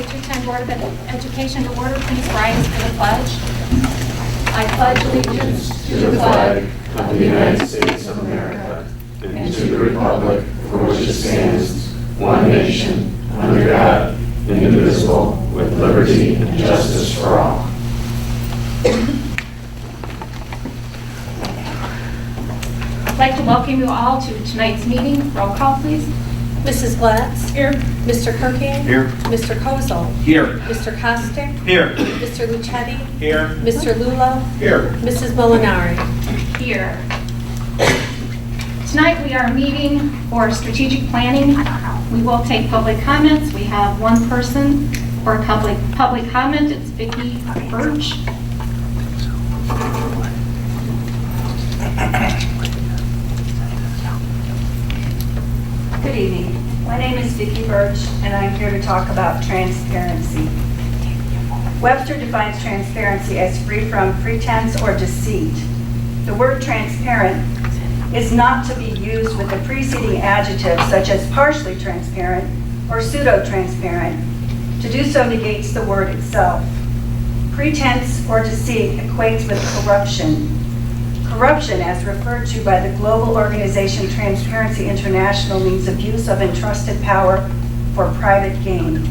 Lincoln Way 210 Board of Education to order. Please rise for the pledge. I pledge allegiance to the flag of the United States of America and to the republic for which it stands, one nation, under God, indivisible, with liberty and justice for all. I'd like to welcome you all to tonight's meeting. Roll call, please. Mrs. Glatz? Here. Mr. Kirking? Here. Mr. Kozel? Here. Mr. Coster? Here. Mr. Lucetti? Here. Mr. Lulo? Here. Mrs. Molinari? Here. Tonight we are meeting for strategic planning. We will take public comments. We have one person for public comment. It's Vicki Birch. Good evening. My name is Vicki Birch, and I'm here to talk about transparency. Webster defines transparency as free from pretense or deceit. The word transparent is not to be used with the preceding adjectives such as partially transparent or pseudo-transparent. To do so negates the word itself. Pretense or deceit equates with corruption. Corruption, as referred to by the global organization Transparency International, means abuse of entrusted power for private gain.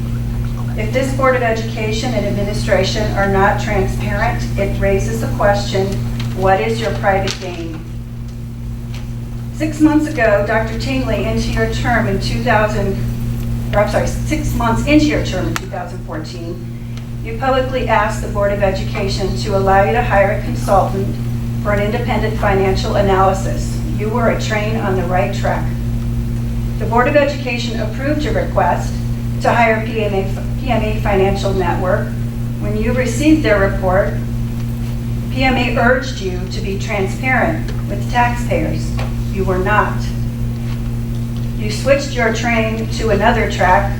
If this Board of Education and Administration are not transparent, it raises the question, what is your private gain? 6 months ago, Dr. Tingley, 6 months into your term in 2014, you publicly asked the Board of Education to allow you to hire a consultant for an independent financial analysis. You were a train on the right track. The Board of Education approved your request to hire PMA Financial Network. When you received their report, PMA urged you to be transparent with taxpayers. You were not. You switched your train to another track,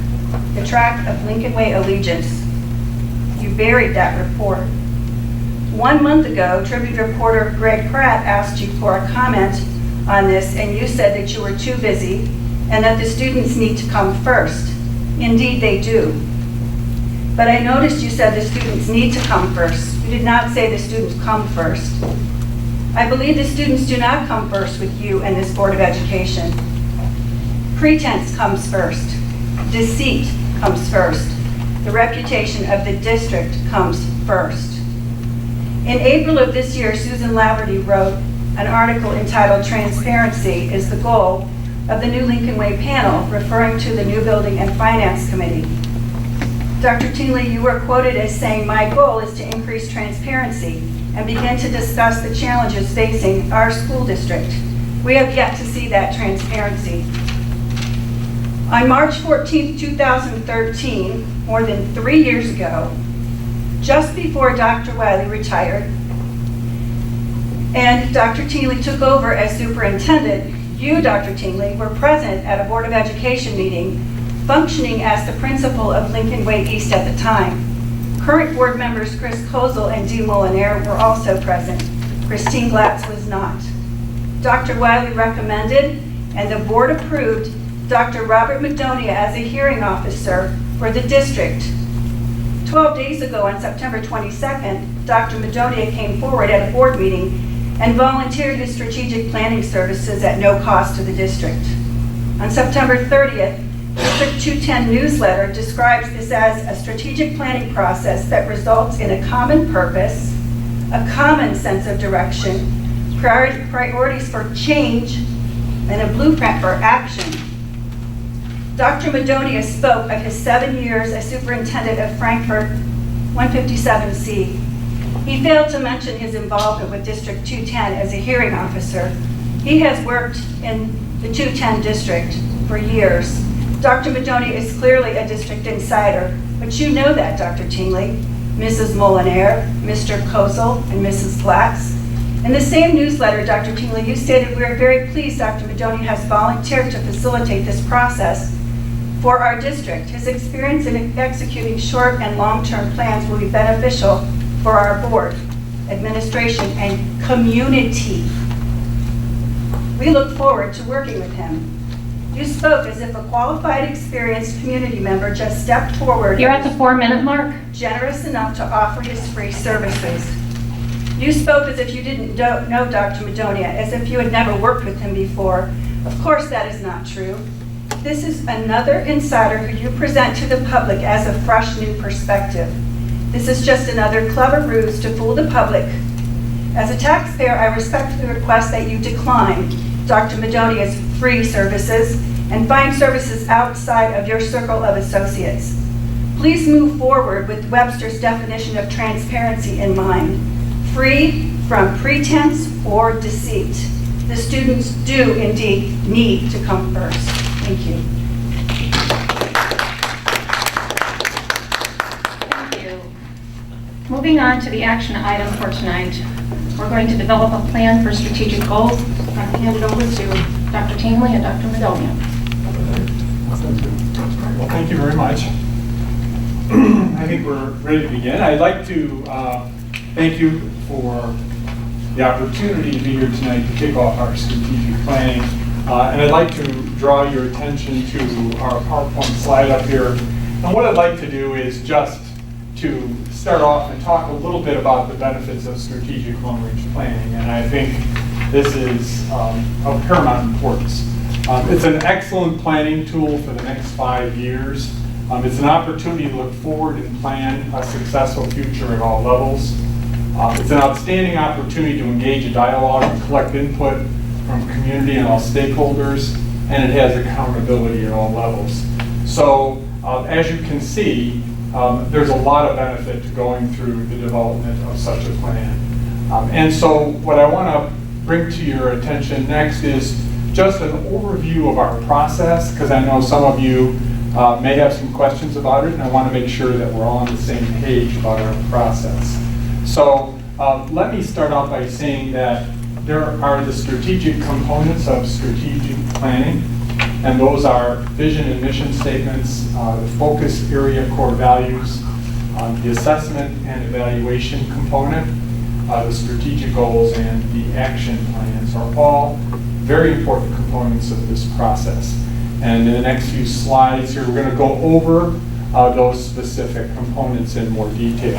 the track of Lincoln Way allegiance. You buried that report. 1 month ago, Tribune reporter Greg Pratt asked you for a comment on this, and you said that you were too busy and that the students need to come first. Indeed, they do. But I noticed you said the students need to come first. You did not say the students come first. I believe the students do not come first with you and this Board of Education. Pretense comes first. Deceit comes first. The reputation of the district comes first. In April of this year, Susan Laverty wrote an article entitled "Transparency is the Goal of the New Lincoln Way Panel," referring to the New Building and Finance Committee. Dr. Tingley, you were quoted as saying, "My goal is to increase transparency and begin to discuss the challenges facing our school district. We have yet to see that transparency." On March 14, 2013, more than 3 years ago, just before Dr. Wiley retired and Dr. Tingley took over as superintendent, you, Dr. Tingley, were present at a Board of Education meeting, functioning as the principal of Lincoln Way East at the time. Current board members Chris Kozel and Dee Molinaire were also present. Christine Glatz was not. Dr. Wiley recommended, and the board approved, Dr. Robert Madonia as a hearing officer for the district. 12 days ago, on September 22nd, Dr. Madonia came forward at a board meeting and volunteered his strategic planning services at no cost to the district. On September 30th, District 210 newsletter describes this as a strategic planning process that results in a common purpose, a common sense of direction, priorities for change, and a blueprint for action. Dr. Madonia spoke of his 7 years as superintendent of Frankfurt 157C. He failed to mention his involvement with District 210 as a hearing officer. He has worked in the 210 district for years. Dr. Madonia is clearly a district insider, but you know that, Dr. Tingley, Mrs. Molinaire, Mr. Kozel, and Mrs. Glatz. In the same newsletter, Dr. Tingley, you stated, "We are very pleased Dr. Madonia has volunteered to facilitate this process for our district. His experience in executing short and long-term plans will be beneficial for our board, administration, and community. We look forward to working with him." You spoke as if a qualified, experienced community member just stepped forward. You're at the 4-minute mark. Generous enough to offer his free services. You spoke as if you didn't know Dr. Madonia, as if you had never worked with him before. Of course that is not true. This is another insider who you present to the public as a fresh new perspective. This is just another clever ruse to fool the public. As a taxpayer, I respectfully request that you decline Dr. Madonia's free services and find services outside of your circle of associates. Please move forward with Webster's definition of transparency in mind. Free from pretense or deceit. The students do indeed need to come first. Thank you. Thank you. Moving on to the action item for tonight. We're going to develop a plan for strategic goals. I'm going to hand it over to Dr. Tingley and Dr. Madonia. Well, thank you very much. I think we're ready to begin. I'd like to thank you for the opportunity to be here tonight to kick off our strategic planning. And I'd like to draw your attention to our PowerPoint slide up here. And what I'd like to do is just to start off and talk a little bit about the benefits of strategic long-range planning. And I think this is of paramount importance. It's an excellent planning tool for the next 5 years. It's an opportunity to look forward and plan a successful future at all levels. It's an outstanding opportunity to engage a dialogue and collect input from community and all stakeholders, and it has accountability at all levels. So as you can see, there's a lot of benefit to going through the development of such a plan. And so what I want to bring to your attention next is just an overview of our process, because I know some of you may have some questions about it, and I want to make sure that we're all on the same page about our process. So let me start out by saying that there are the strategic components of strategic planning, and those are vision and mission statements, the focus area core values, the assessment and evaluation component, the strategic goals, and the action plans are all very important components of this process. And in the next few slides here, we're going to go over those specific components in more detail.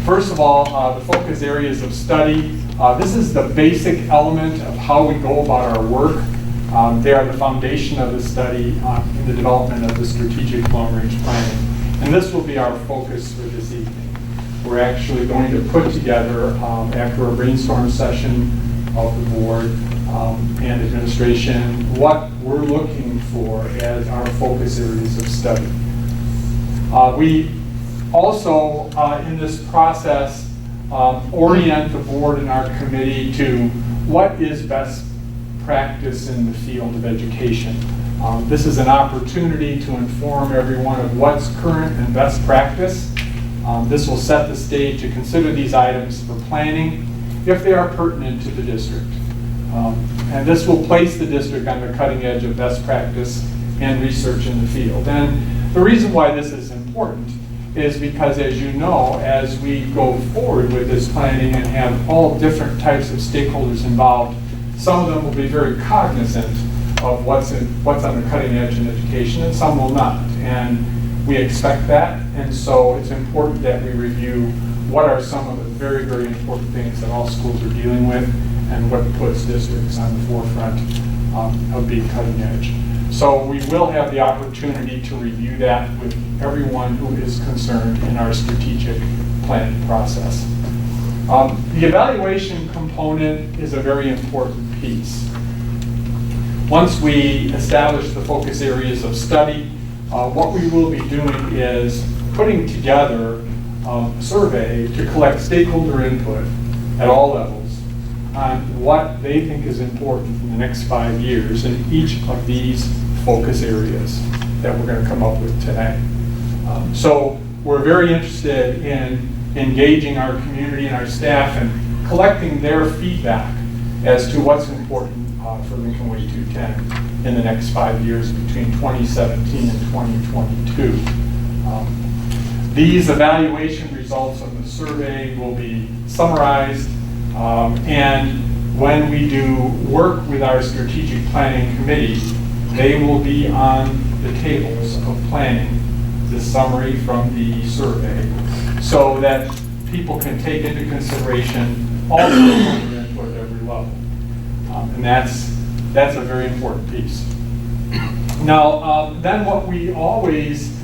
First of all, the focus areas of study. This is the basic element of how we go about our work. They are the foundation of the study in the development of the strategic long-range planning. And this will be our focus for this evening. We're actually going to put together, after a brainstorm session of the board and administration, what we're looking for as our focus areas of study. We also, in this process, orient the board and our committee to what is best practice in the field of education. This is an opportunity to inform everyone of what's current and best practice. This will set the stage to consider these items for planning if they are pertinent to the district. And this will place the district on the cutting edge of best practice and research in the field. And the reason why this is important is because, as you know, as we go forward with this planning and have all different types of stakeholders involved, some of them will be very cognizant of what's on the cutting edge in education, and some will not. And we expect that, and so it's important that we review what are some of the very, very important things that all schools are dealing with and what puts districts on the forefront of being cutting edge. So we will have the opportunity to review that with everyone who is concerned in our strategic planning process. The evaluation component is a very important piece. Once we establish the focus areas of study, what we will be doing is putting together a survey to collect stakeholder input at all levels on what they think is important in the next 5 years in each of these focus areas that we're going to come up with today. So we're very interested in engaging our community and our staff and collecting their feedback as to what's important for Lincoln Way 210 in the next 5 years between 2017 and 2022. These evaluation results of the survey will be summarized and when we do work with our strategic planning committee, they will be on the tables of planning, the summary from the survey, so that people can take into consideration all stakeholder input at every level. And that's a very important piece. Now, then what we always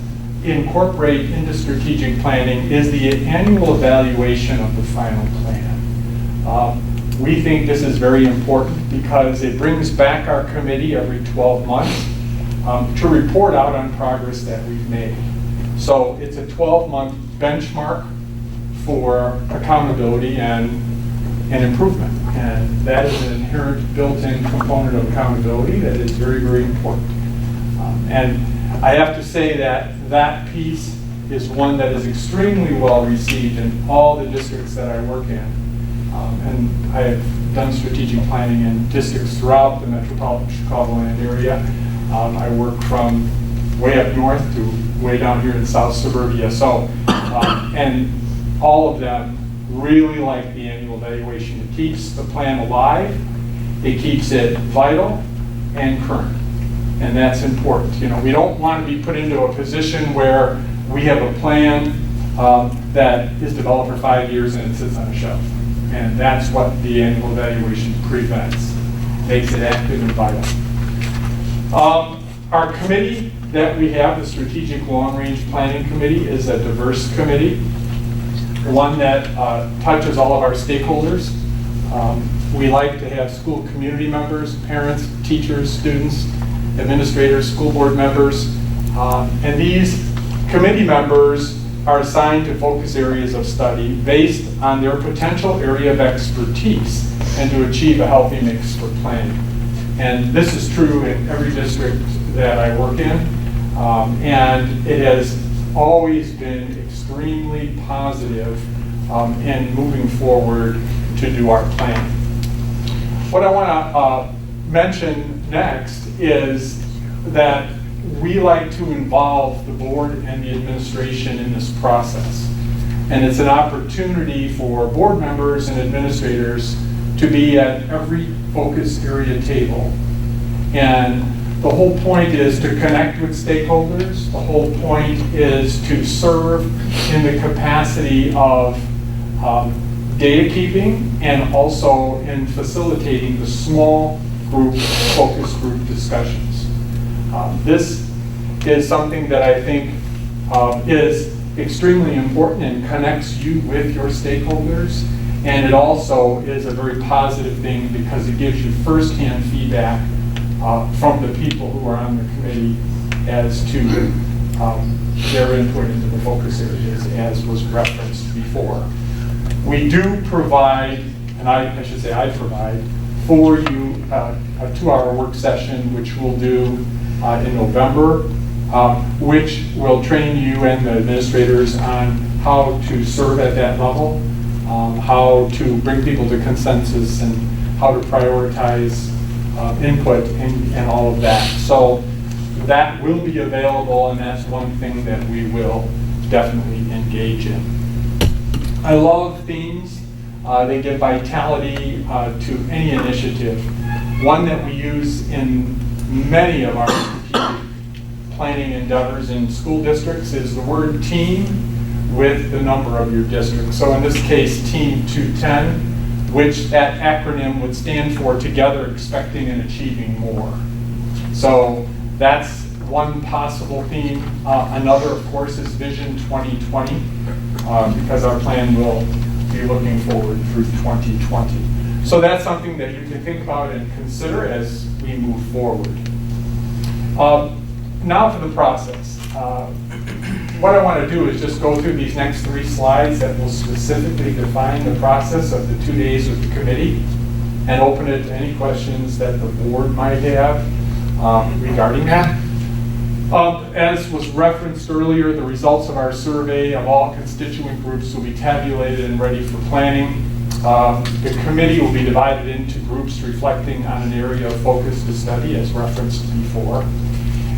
incorporate into strategic planning is the annual evaluation of the final plan. We think this is very important because it brings back our committee every 12 months to report out on progress that we've made. So it's a 12-month benchmark for accountability and improvement. And that is an inherent built-in component of accountability that is very, very important. And I have to say that that piece is one that is extremely well received in all the districts that I work in. And I have done strategic planning in districts throughout the metropolitan Chicagoland area. I work from way up north to way down here in South Suburbia. So, and all of them really like the annual evaluation. It keeps the plan alive, it keeps it vital and current. And that's important. You know, we don't want to be put into a position where we have a plan that is developed for 5 years and it sits on a shelf. And that's what the annual evaluation prevents, makes it active and vital. Our committee that we have, the Strategic Long Range Planning Committee, is a diverse committee, one that touches all of our stakeholders. We like to have school community members, parents, teachers, students, administrators, school board members, and these committee members are assigned to focus areas of study based on their potential area of expertise and to achieve a healthy mix for planning. And this is true in every district that I work in, and it has always been extremely positive in moving forward to do our plan. What I want to mention next is that we like to involve the board and the administration in this process. And it's an opportunity for board members and administrators to be at every focus area table. And the whole point is to connect with stakeholders. The whole point is to serve in the capacity of data keeping and also in facilitating the small group, focus group discussions. This is something that I think is extremely important and connects you with your stakeholders. And it also is a very positive thing because it gives you firsthand feedback from the people who are on the committee as to their input into the focus areas, as was referenced before. We do provide, and I should say I provide, for you a 2-hour work session, which we'll do in November, which will train you and the administrators on how to serve at that level, how to bring people to consensus, and how to prioritize input and all of that. So that will be available, and that's one thing that we will definitely engage in. I love themes. They give vitality to any initiative. One that we use in many of our strategic planning endeavors in school districts is the word team with the number of your district. So in this case, Team 210, which that acronym would stand for Together Expecting and Achieving More. So that's one possible theme. Another, of course, is Vision 2020, because our plan will be looking forward through 2020. So that's something that you can think about and consider as we move forward. Now for the process. What I want to do is just go through these next 3 slides that will specifically define the process of the 2 days with the committee and open it to any questions that the board might have regarding that. As was referenced earlier, the results of our survey of all constituent groups will be tabulated and ready for planning. The committee will be divided into groups reflecting on an area of focus to study, as referenced before.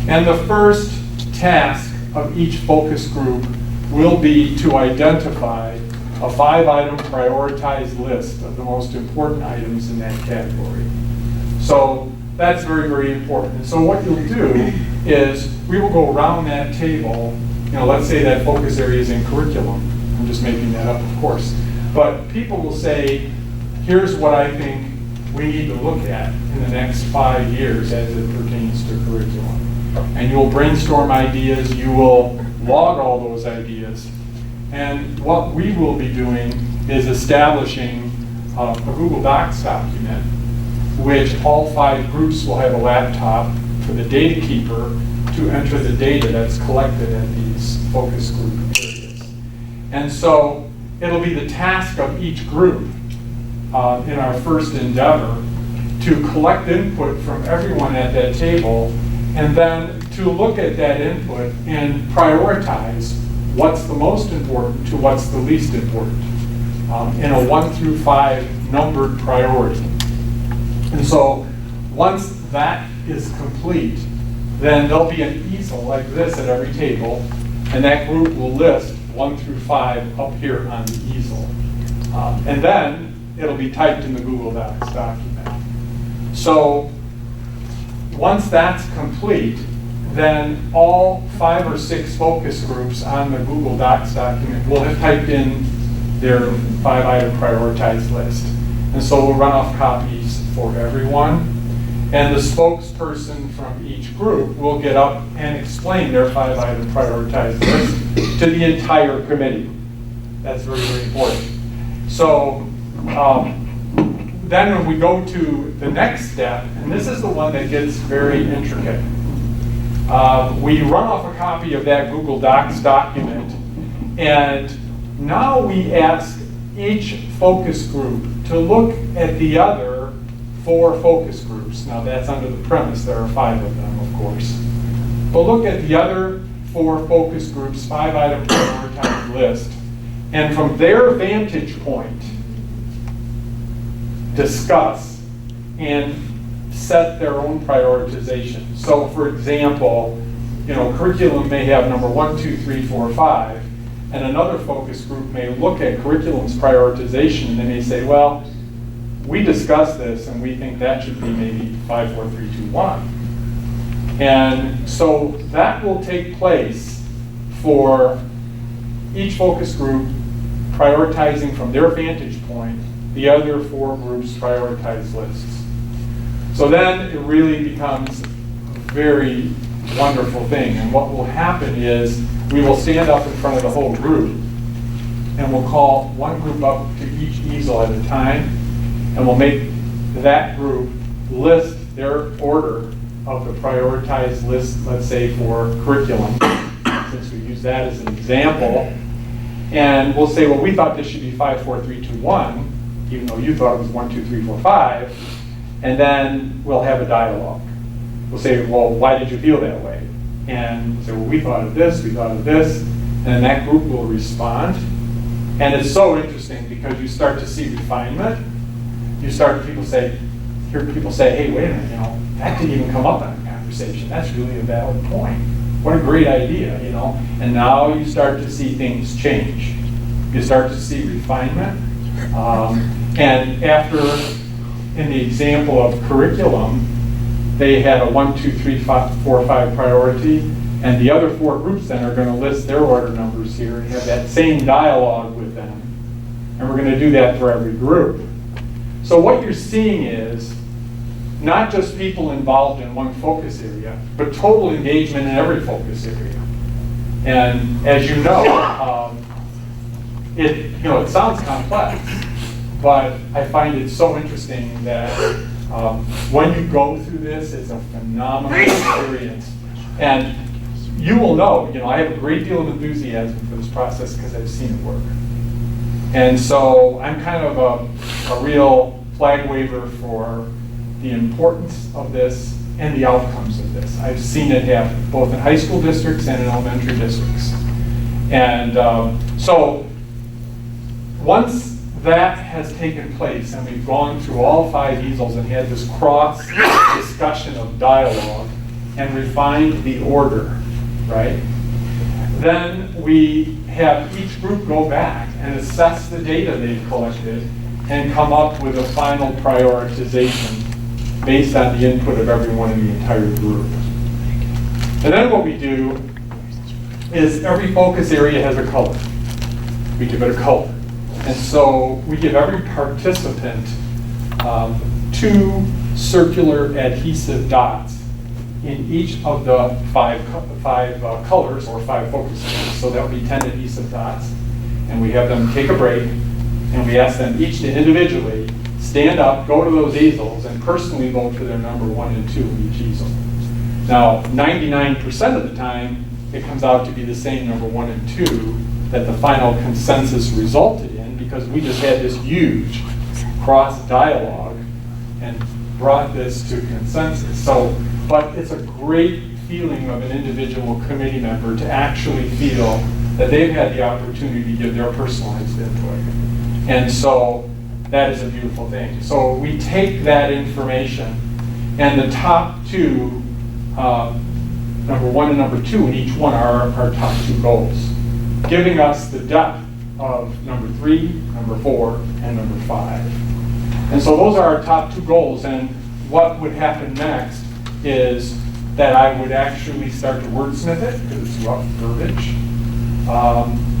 And the first task of each focus group will be to identify a 5-item prioritized list of the most important items in that category. So that's very, very important. And so what you'll do is we will go around that table. Let's say that focus area is in curriculum. I'm just making that up, of course. But people will say, here's what I think we need to look at in the next 5 years as it pertains to curriculum. And you'll brainstorm ideas, you will log all those ideas. And what we will be doing is establishing a Google Docs document, which all 5 groups will have a laptop for the data keeper to enter the data that's collected at these focus group areas. And so it'll be the task of each group in our first endeavor to collect input from everyone at that table, and then to look at that input and prioritize what's the most important to what's the least important in a 1 through 5 numbered priority. And so once that is complete, then there'll be an easel like this at every table, and that group will list 1 through 5 up here on the easel. And then it'll be typed in the Google Docs document. So once that's complete, then all 5 or 6 focus groups on the Google Docs document will have typed in their 5-item prioritized list. And so we'll run off copies for everyone. And the spokesperson from each group will get up and explain their 5-item prioritized list to the entire committee. That's very, very important. So then when we go to the next step, and this is the one that gets very intricate, we run off a copy of that Google Docs document, and now we ask each focus group to look at the other 4 focus groups. Now that's under the premise there are 5 of them, of course. But look at the other 4 focus groups' 5-item prioritized list, and from their vantage point, discuss and set their own prioritization. So for example, curriculum may have number 1, 2, 3, 4, 5, and another focus group may look at curriculum's prioritization and they may say, well, we discussed this and we think that should be maybe 5, 4, 3, 2, 1. And so that will take place for each focus group prioritizing from their vantage point the other 4 groups' prioritized lists. So then it really becomes a very wonderful thing. And what will happen is we will stand up in front of the whole group and we'll call one group up to each easel at a time, and we'll make that group list their order of the prioritized list, let's say for curriculum, since we use that as an example. And we'll say, well, we thought this should be 5, 4, 3, 2, 1. Even though you thought it was 1, 2, 3, 4, 5, and then we'll have a dialogue. We'll say, well, why did you feel that way? And we'll say, well, we thought of this, we thought of this, and then that group will respond. And it's so interesting because you start to see refinement. You start to hear people say, hey, wait a minute, that didn't even come up in a conversation. That's really a valid point. What a great idea, And now you start to see things change. You start to see refinement. And after, in the example of curriculum, they had a 1, 2, 3, 4, 5 priority, and the other 4 groups then are going to list their order numbers here and have that same dialogue with them. And we're going to do that for every group. So what you're seeing is not just people involved in one focus area, but total engagement in every focus area. And as you know, it sounds complex, but I find it so interesting that when you go through this, it's a phenomenal experience. And you will know, I have a great deal of enthusiasm for this process because I've seen it work. And so I'm kind of a real flag waver for the importance of this and the outcomes of this. I've seen it happen both in high school districts and in elementary districts. And so once that has taken place and we've gone through all 5 easels and had this cross discussion of dialogue and refined the order, right? Then we have each group go back and assess the data they've collected and come up with a final prioritization based on the input of everyone in the entire group. And then what we do is every focus area has a color. We give it a color. And so we give every participant 2 circular adhesive dots in each of the five colors or 5 focus areas. So that would be 10 adhesive dots. And we have them take a break, and we ask them each to individually stand up, go to those easels, and personally vote for their number 1 and 2 in each easel. Now, 99% of the time, it comes out to be the same number 1 and 2 that the final consensus resulted in, because we just had this huge cross dialogue and brought this to consensus. So, but it's a great feeling of an individual committee member to actually feel that they've had the opportunity to give their personalized input. And so that is a beautiful thing. So we take that information, and the top 2, number 1 and number 2 in each one are our top 2 goals, giving us the depth of number 3, number 4, and number 5. And so those are our top 2 goals, and what would happen next is that I would actually start to wordsmith it, because it's rough verbiage,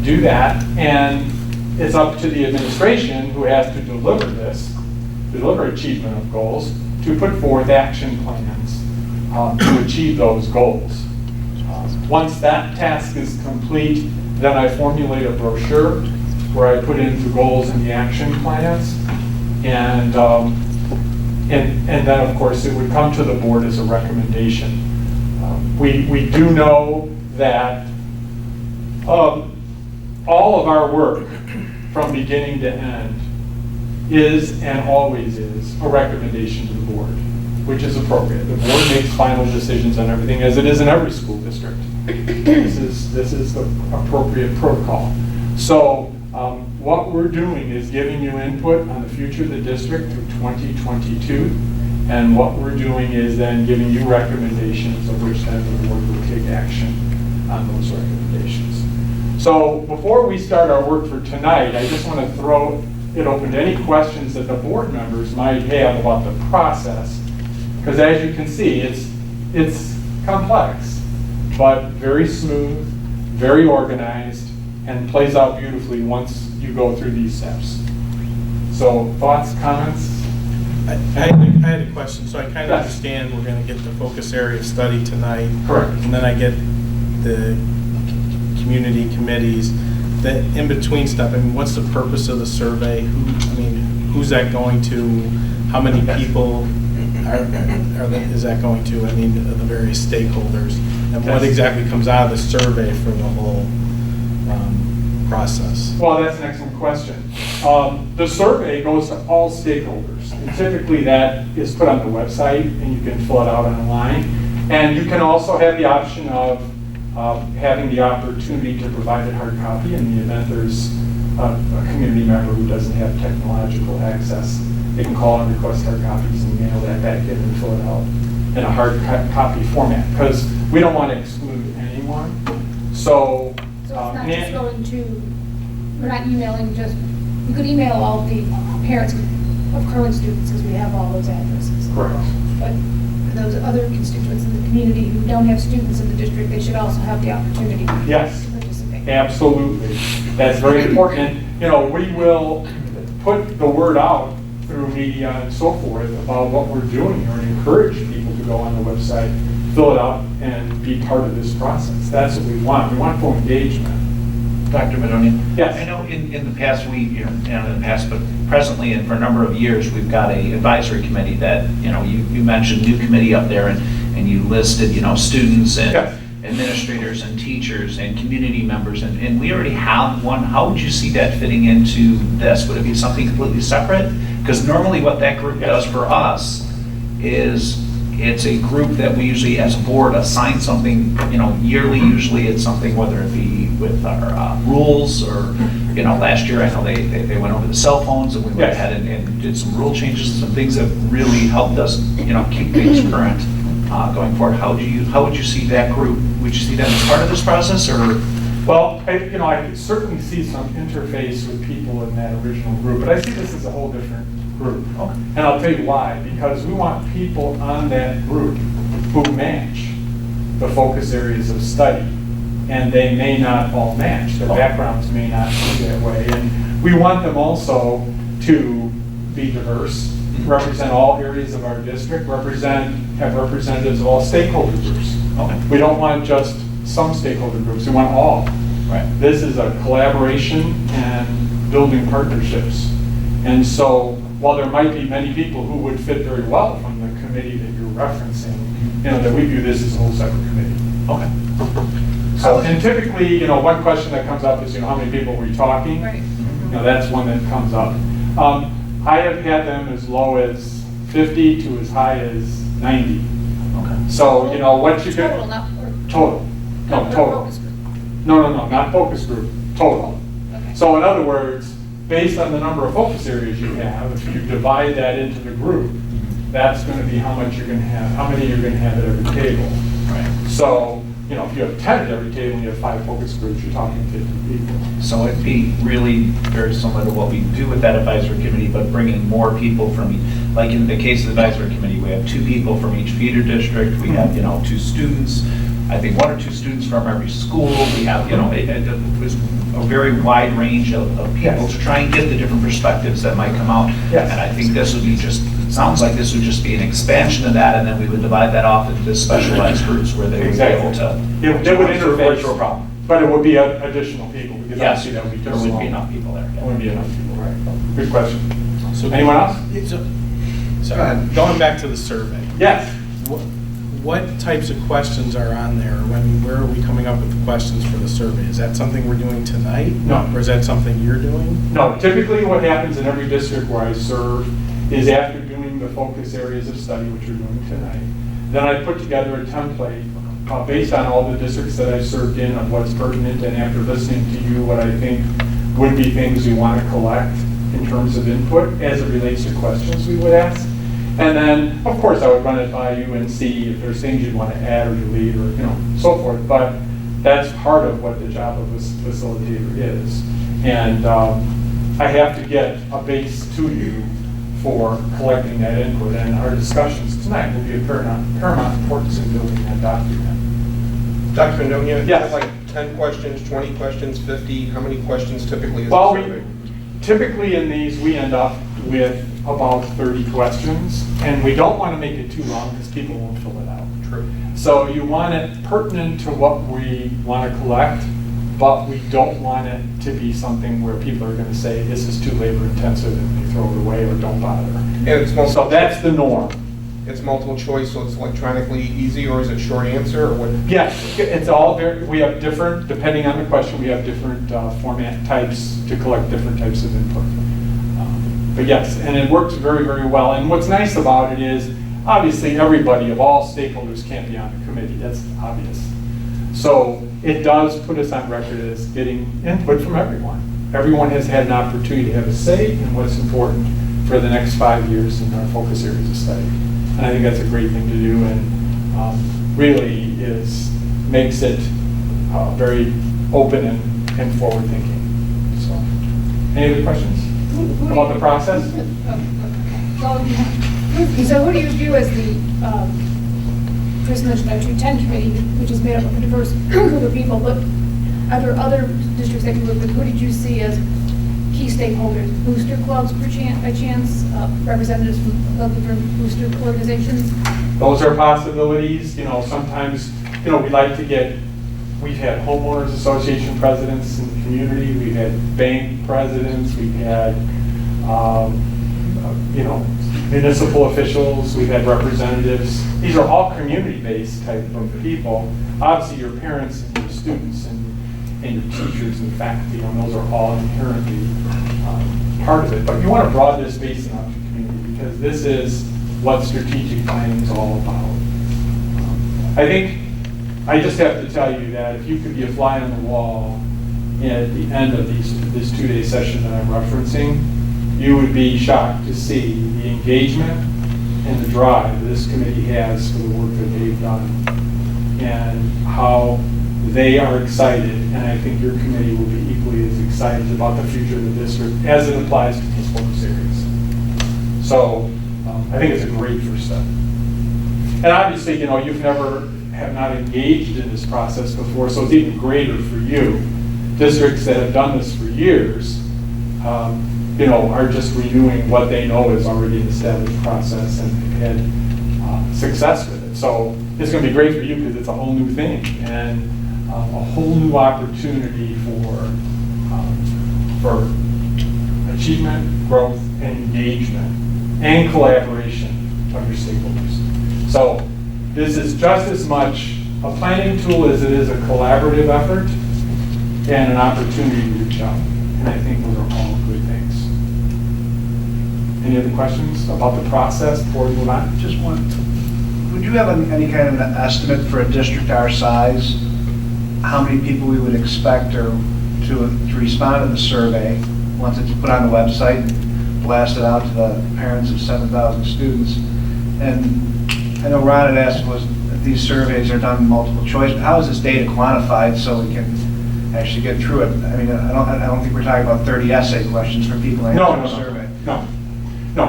do that, and it's up to the administration, who has to deliver achievement of goals, to put forth action plans to achieve those goals. Once that task is complete, then I formulate a brochure where I put in the goals and the action plans, and then of course it would come to the board as a recommendation. We do know that all of our work from beginning to end is and always is a recommendation to the board, which is appropriate. The board makes final decisions on everything, as it is in every school district. This is the appropriate protocol. So what we're doing is giving you input on the future of the district through 2022, and what we're doing is then giving you recommendations of which then the board will take action on those recommendations. So before we start our work for tonight, I just want to throw it open to any questions that the board members might have about the process, because as you can see, it's complex, but very smooth, very organized, and plays out beautifully once you go through these steps. So thoughts, comments? I had a question. So I kind of Yes. understand we're going to get the focus area study tonight. Correct. And then I get the community committees. The in-between stuff, I mean, what's the purpose of the survey? Who's that going to? How many people is that going to? I mean, the various stakeholders. And what Yes. exactly comes out of the survey for the whole process? Well, that's an excellent question. The survey goes to all stakeholders. And typically that is put on the website, and you can fill it out online. And you can also have the option of having the opportunity to provide a hard copy in the event there's a community member who doesn't have technological access. They can call and request hard copies and mail that back in and fill it out in a hard copy format, because we don't want to exclude anyone. So So it's not just going to, we're not emailing just, you could email all the parents of current students, because we have all those addresses. correct. But for those other constituents in the community who don't have students in the district, they should also have the opportunity Yes. to participate. Absolutely. That's very important. And, we will put the word out through media and so forth about what we're doing here, and encourage people to go on the website, fill it out, and be part of this process. That's what we want. We want full engagement. Dr. Madonian? Yes. I know in the past, but presently and for a number of years, we've got a advisory committee that, you mentioned new committee up there, and you listed, students and Yes. administrators and teachers and community members, and we already have one. How would you see that fitting into this? Would it be something completely separate? Because normally what that group does for us is it's a group that we usually, as a board, assign something, yearly. Usually it's something, whether it be with our rules or, last year I know they went over the cell phones, and we went Yes. ahead and did some rule changes, some things that really helped us, keep things current going forward. How would you see that group? Would you see that as part of this process, or Well, I could certainly see some interface with people in that original group, but I see this as a whole different group. Okay. And I'll tell you why, because we want people on that group who match the focus areas of study, and they may not all match, their backgrounds may not be that way. And we want them also to be diverse, represent all areas of our district, have representatives of all stakeholder groups. Okay. We don't want just some stakeholder groups, we want all. Right. This is a collaboration and building partnerships. And so, while there might be many people who would fit very well from the committee that you're referencing, that we view this as a whole separate committee. Okay. So, and typically, one question that comes up is, how many people were you talking? Right. That's one that comes up. I have had them as low as 50 to as high as 90. Okay. So, what you get. Total, not, or. Total. No, or total. focus group. No, not focus group, total. Okay. So in other words, based on the number of focus areas you have, if you divide that into the group, that's going to be how much you're going to have, how many you're going to have at every table. Right. So, if you have 10 at every table and you have 5 focus groups, you're talking 50 people. So it'd be really very similar to what we do with that advisory committee, but bringing more people from, like in the case of the advisory committee, we have 2 people from each feeder district. We have, 2 students. I think 1 or 2 students from every school. We have, it was a very wide range of people Yes. to try and get the different perspectives that might come out. Yes. And I think this would be it sounds like this would just be an expansion of that, and then we would divide that off into specialized groups where they would be able to. They would interface. Through a problem. But it would be additional people, because Yes, obviously that would be there too wouldn't small. be enough people there. There wouldn't be enough people, right. Good question. So Anyone else? So, going back to the survey, Yes. what types of questions are on there? Where are we coming up with the questions for the survey? Is that something we're doing tonight? No. Or is that something you're doing? No, typically what happens in every district where I serve is after doing the focus areas of study, which we're doing tonight, then I put together a template based on all the districts that I've served in of what's pertinent, and after listening to you, what I think would be things we want to collect in terms of input as it relates to questions we would ask. And then, of course, I would run it by you and see if there's things you'd want to add or delete or, so forth. But that's part of what the job of a facilitator is. And I have to get a base to you for collecting that input. And our discussions tonight will be of paramount importance in building that document. Dr. Mendonia, Yes. is it like 10 questions, 20 questions, 50? How many questions typically is Well, the survey? typically in these, we end up with about 30 questions, and we don't want to make it too long because people won't fill it out. True. So you want it pertinent to what we want to collect, but we don't want it to be something where people are going to say, this is too labor intensive, and they throw it away or don't bother. And it's multiple, So that's the norm. it's multiple choice, so it's electronically easy, or is it short answer, or what? Yes, it's all we have different, depending on the question, we have different format types to collect different types of input. But yes, and it works very, very well. And what's nice about it is, obviously, everybody of all stakeholders can't be on the committee. That's obvious. So it does put us on record as getting input from everyone. Everyone has had an opportunity to have a say in what's important for the next 5 years in our focus areas of study. And I think that's a great thing to do, and really makes it very open and forward-thinking. So, any other questions about the process? So who do you view as the, Chris mentioned actually 10 committee, which is made up of a diverse group of people, but are there other districts that you work with? Who did you see as key stakeholders? Booster clubs by chance, representatives from different booster organizations? Those are possibilities. Sometimes, we like to get, we've had homeowners association presidents in the community, we've had bank presidents, we've had, municipal officials, we've had representatives. These are all community-based type of people. Obviously, your parents and your students and your teachers and faculty, those are all inherently part of it. But you want to broaden this base enough to community, because this is what strategic planning is all about. I think I just have to tell you that if you could be a fly on the wall at the end of this 2-day session that I'm referencing, you would be shocked to see the engagement and the drive this committee has for the work that they've done, and how they are excited, and I think your committee will be equally as excited about the future of the district as it applies to these focus areas. So I think it's a great first step. And obviously, you know, have not engaged in this process before, so it's even greater for you. Districts that have done this for years, you know, are just renewing what they know is already an established process and had success with it. So it's going to be great for you because it's a whole new thing and a whole new opportunity for achievement, growth, and engagement and collaboration of your stakeholders. So this is just as much a planning tool as it is a collaborative effort and an opportunity to reach out. And I think those are all good things. Any other questions about the process before we move on? Just one. Would you have any kind of an estimate for a district our size, how many people we would expect to respond to the survey once it's put on the website and blasted out to the parents of 7,000 students? And I know Ron had asked was if these surveys are done multiple choice, but how is this data quantified so we can actually get through it? I mean, I don't think we're talking about 30 essay questions for people answering the survey. No.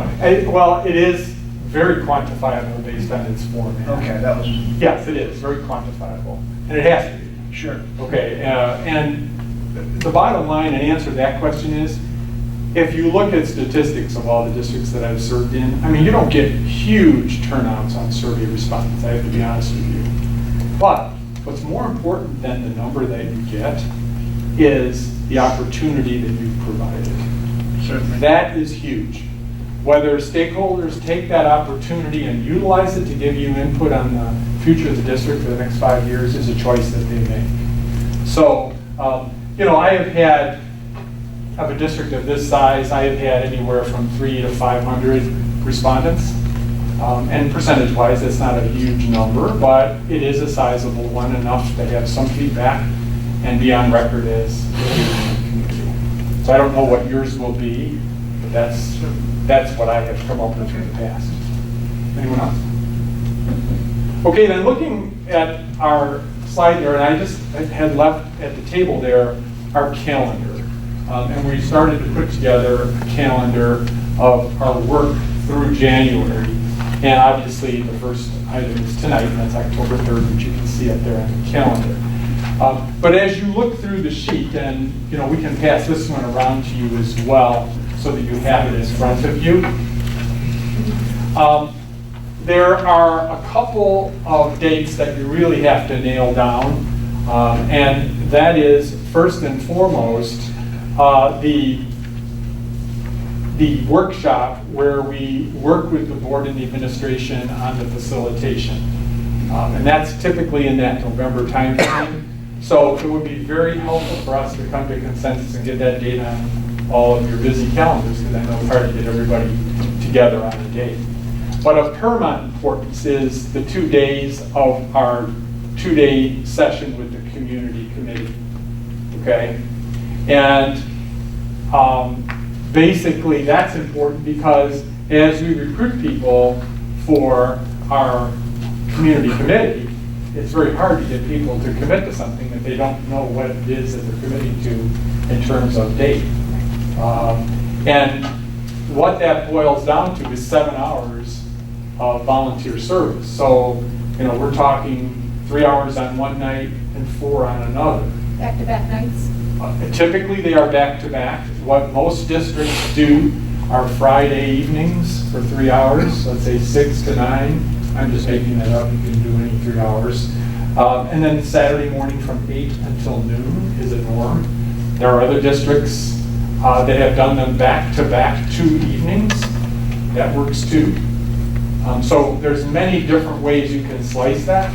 Well, it is very quantifiable based on its format. Okay, that was... Yes, it is very quantifiable, and it has to be. Sure. Okay, and the bottom line and answer to that question is, if you look at statistics of all the districts that I've served in, I mean, you don't get huge turnouts on survey respondents, I have to be honest with you. But what's more important than the number that you get is the opportunity that you've provided. Certainly. That is huge. Whether stakeholders take that opportunity and utilize it to give you input on the future of the district for the next 5 years is a choice that they make. So, you know, I have had, of a district of this size, I have had anywhere from 300 to 500 respondents. And percentage-wise, that's not a huge number, but it is a sizable one, enough to have some feedback and be on record as a leader in the community. So I don't know what yours will be, but that's what I have come up with in the past. Anyone else? Okay, then looking at our slide there, and I just had left at the table there our calendar. And we started to put together a calendar of our work through January. And obviously the first item is tonight, and that's October 3rd, which you can see up there on the calendar. But as you look through the sheet, and you know, we can pass this one around to you as well so that you have it in front of you. There are a couple of dates that you really have to nail down, and that is first and foremost the workshop where we work with the board and the administration on the facilitation. And that's typically in that November timeframe. So it would be very helpful for us to come to consensus and get that date on all of your busy calendars, because I know it's hard to get everybody together on a date. But of paramount importance is the 2 days of our 2-day session with the community committee, okay? And basically that's important because as we recruit people for our community committee, it's very hard to get people to commit to something that they don't know what it is that they're committing to in terms of date. And what that boils down to is 7 hours of volunteer service. So, you know, we're talking 3 hours on one night and 4 on another. Back-to-back nights? Typically, they are back-to-back. What most districts do are Friday evenings for 3 hours, let's say 6 to 9. I'm just making that up, you can do any 3 hours. And then Saturday morning from 8 until noon is a norm. There are other districts that have done them back-to-back 2 evenings. That works too. So there's many different ways you can slice that.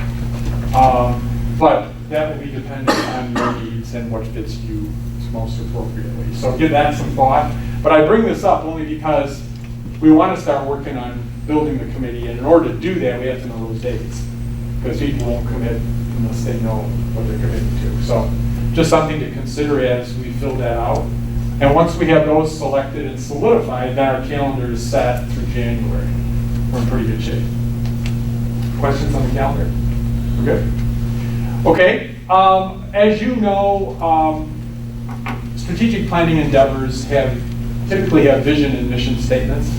But that will be dependent on your needs and what fits you most appropriately. So give that some thought. But I bring this up only because we want to start working on building the committee, and in order to do that, we have to know those dates, because people won't commit unless they know what they're committing to. So just something to consider as we fill that out. And once we have those selected and solidified, then our calendar is set through January. We're in pretty good shape. Questions on the calendar? We're good? Okay, as you know, strategic planning endeavors typically have vision and mission statements.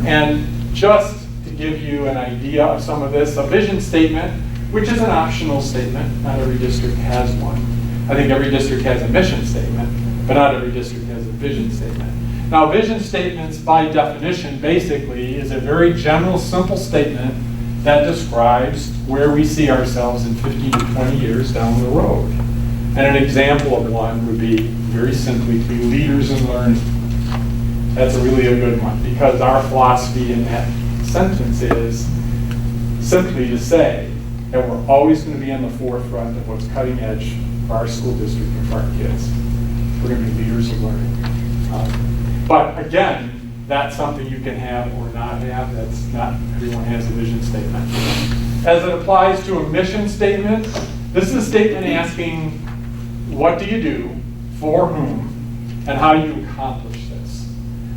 And just to give you an idea of some of this, a vision statement, which is an optional statement, not every district has one. I think every district has a mission statement, but not every district has a vision statement. Now, vision statements, by definition, basically is a very general, simple statement that describes where we see ourselves in 15 to 20 years down the road. And an example of one would be, very simply, to be leaders in learning. That's really a good one, because our philosophy in that sentence is simply to say that we're always going to be on the forefront of what's cutting edge for our school district and for our kids. We're going to be leaders in learning. But again, that's something you can have or not have. That's not, everyone has a vision statement. As it applies to a mission statement, this is a statement asking, what do you do, for whom, and how do you accomplish this?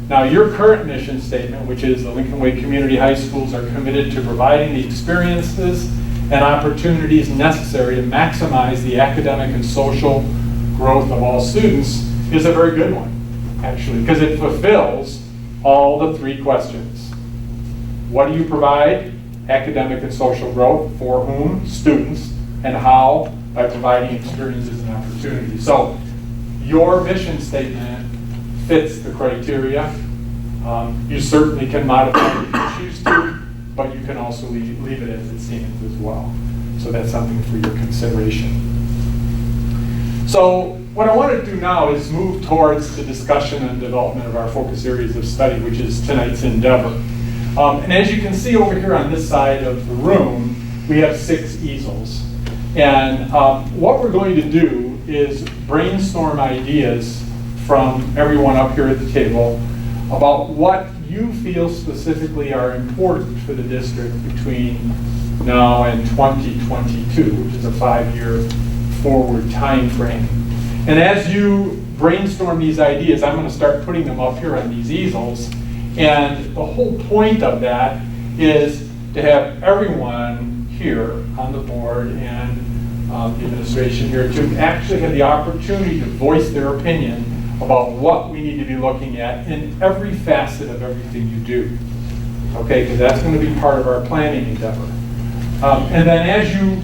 Now, your current mission statement, which is the Lincoln Way Community High Schools are committed to providing the experiences and opportunities necessary to maximize the academic and social growth of all students, is a very good one, actually, because it fulfills all the three questions. What do you provide? Academic and social growth. For whom? Students. And how? By providing experiences and opportunities. So your mission statement fits the criteria. You certainly can modify it if you choose to, but you can also leave it as it stands as well. So that's something for your consideration. So what I want to do now is move towards the discussion and development of our focus areas of study, which is tonight's endeavor. And as you can see over here on this side of the room, we have 6 easels. And what we're going to do is brainstorm ideas from everyone up here at the table about what you feel specifically are important for the district between now and 2022, which is a 5-year forward time frame. And as you brainstorm these ideas, I'm going to start putting them up here on these easels. And the whole point of that is to have everyone here on the board and the administration here to actually have the opportunity to voice their opinion about what we need to be looking at in every facet of everything you do. Okay, because that's going to be part of our planning endeavor. And then as you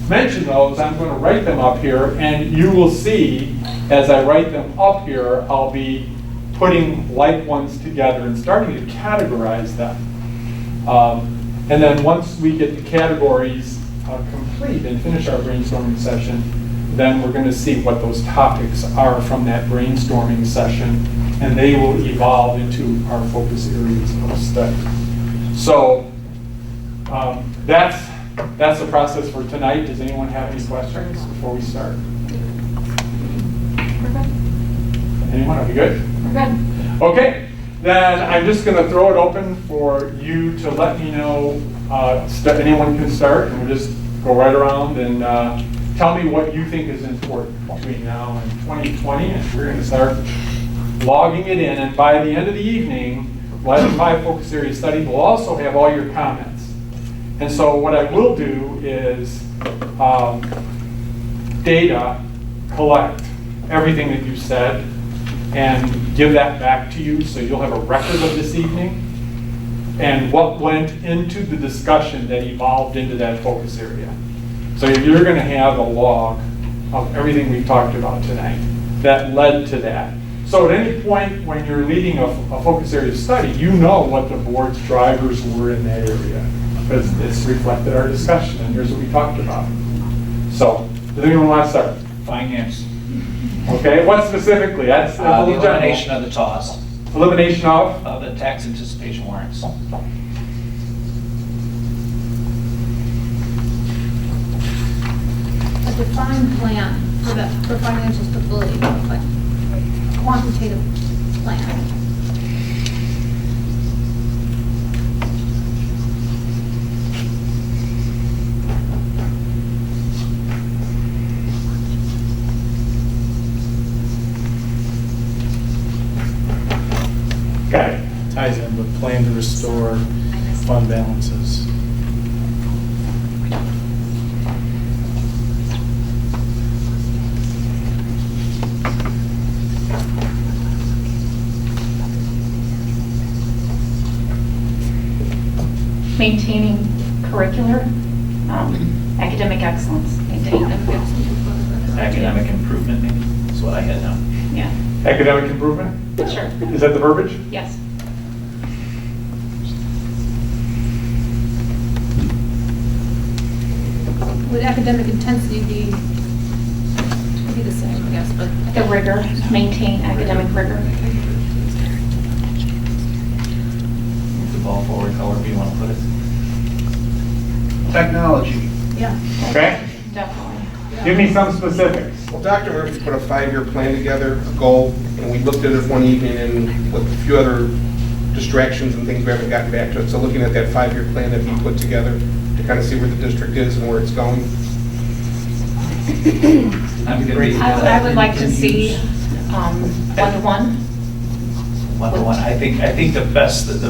mention those, I'm going to write them up here, and you will see as I write them up here, I'll be putting like ones together and starting to categorize them. And then once we get the categories complete and finish our brainstorming session, then we're going to see what those topics are from that brainstorming session, and they will evolve into our focus areas of study. So that's the process for tonight. Does anyone have any questions before we start? We're good. Anyone? Are we good? We're good. Okay, then I'm just going to throw it open for you to let me know. Anyone can start, and we'll just go right around and tell me what you think is important between now and 2020, and we're going to start logging it in. And by the end of the evening, we'll have 5 focus area study. We'll also have all your comments. And so what I will do is collect everything that you said and give that back to you, so you'll have a record of this evening and what went into the discussion that evolved into that focus area. So you're going to have a log of everything we've talked about tonight that led to that. So at any point when you're leading a focus area study, you know what the board's drivers were in that area, because it's reflected our discussion, and here's what we talked about. So, does anyone want to start? Finance. Okay, what specifically? That's The elimination of the TOS, elimination of? the tax anticipation warrants. A defined plan for financial stability, like quantitative plan. Okay. Ties in with plan to restore fund balances. maintaining curricular, academic excellence, maintaining Academic improvement, maybe, is what I had down. Yeah, Academic improvement? sure, Is that the verbiage? yes. Would academic intensity be the same, I guess, but The rigor, maintain academic rigor. Move the ball forward, however you want to put it. Technology. yeah. Okay. Definitely. Give me some specifics. Well, Dr. Murphy put a 5-year plan together, a goal, and we looked at it one evening and with a few other distractions and things, we haven't gotten back to it. So looking at that 5-year plan that he put together to kind of see where the district is and where it's going. I would like to see one-to-one. One-to-one, I think the best, this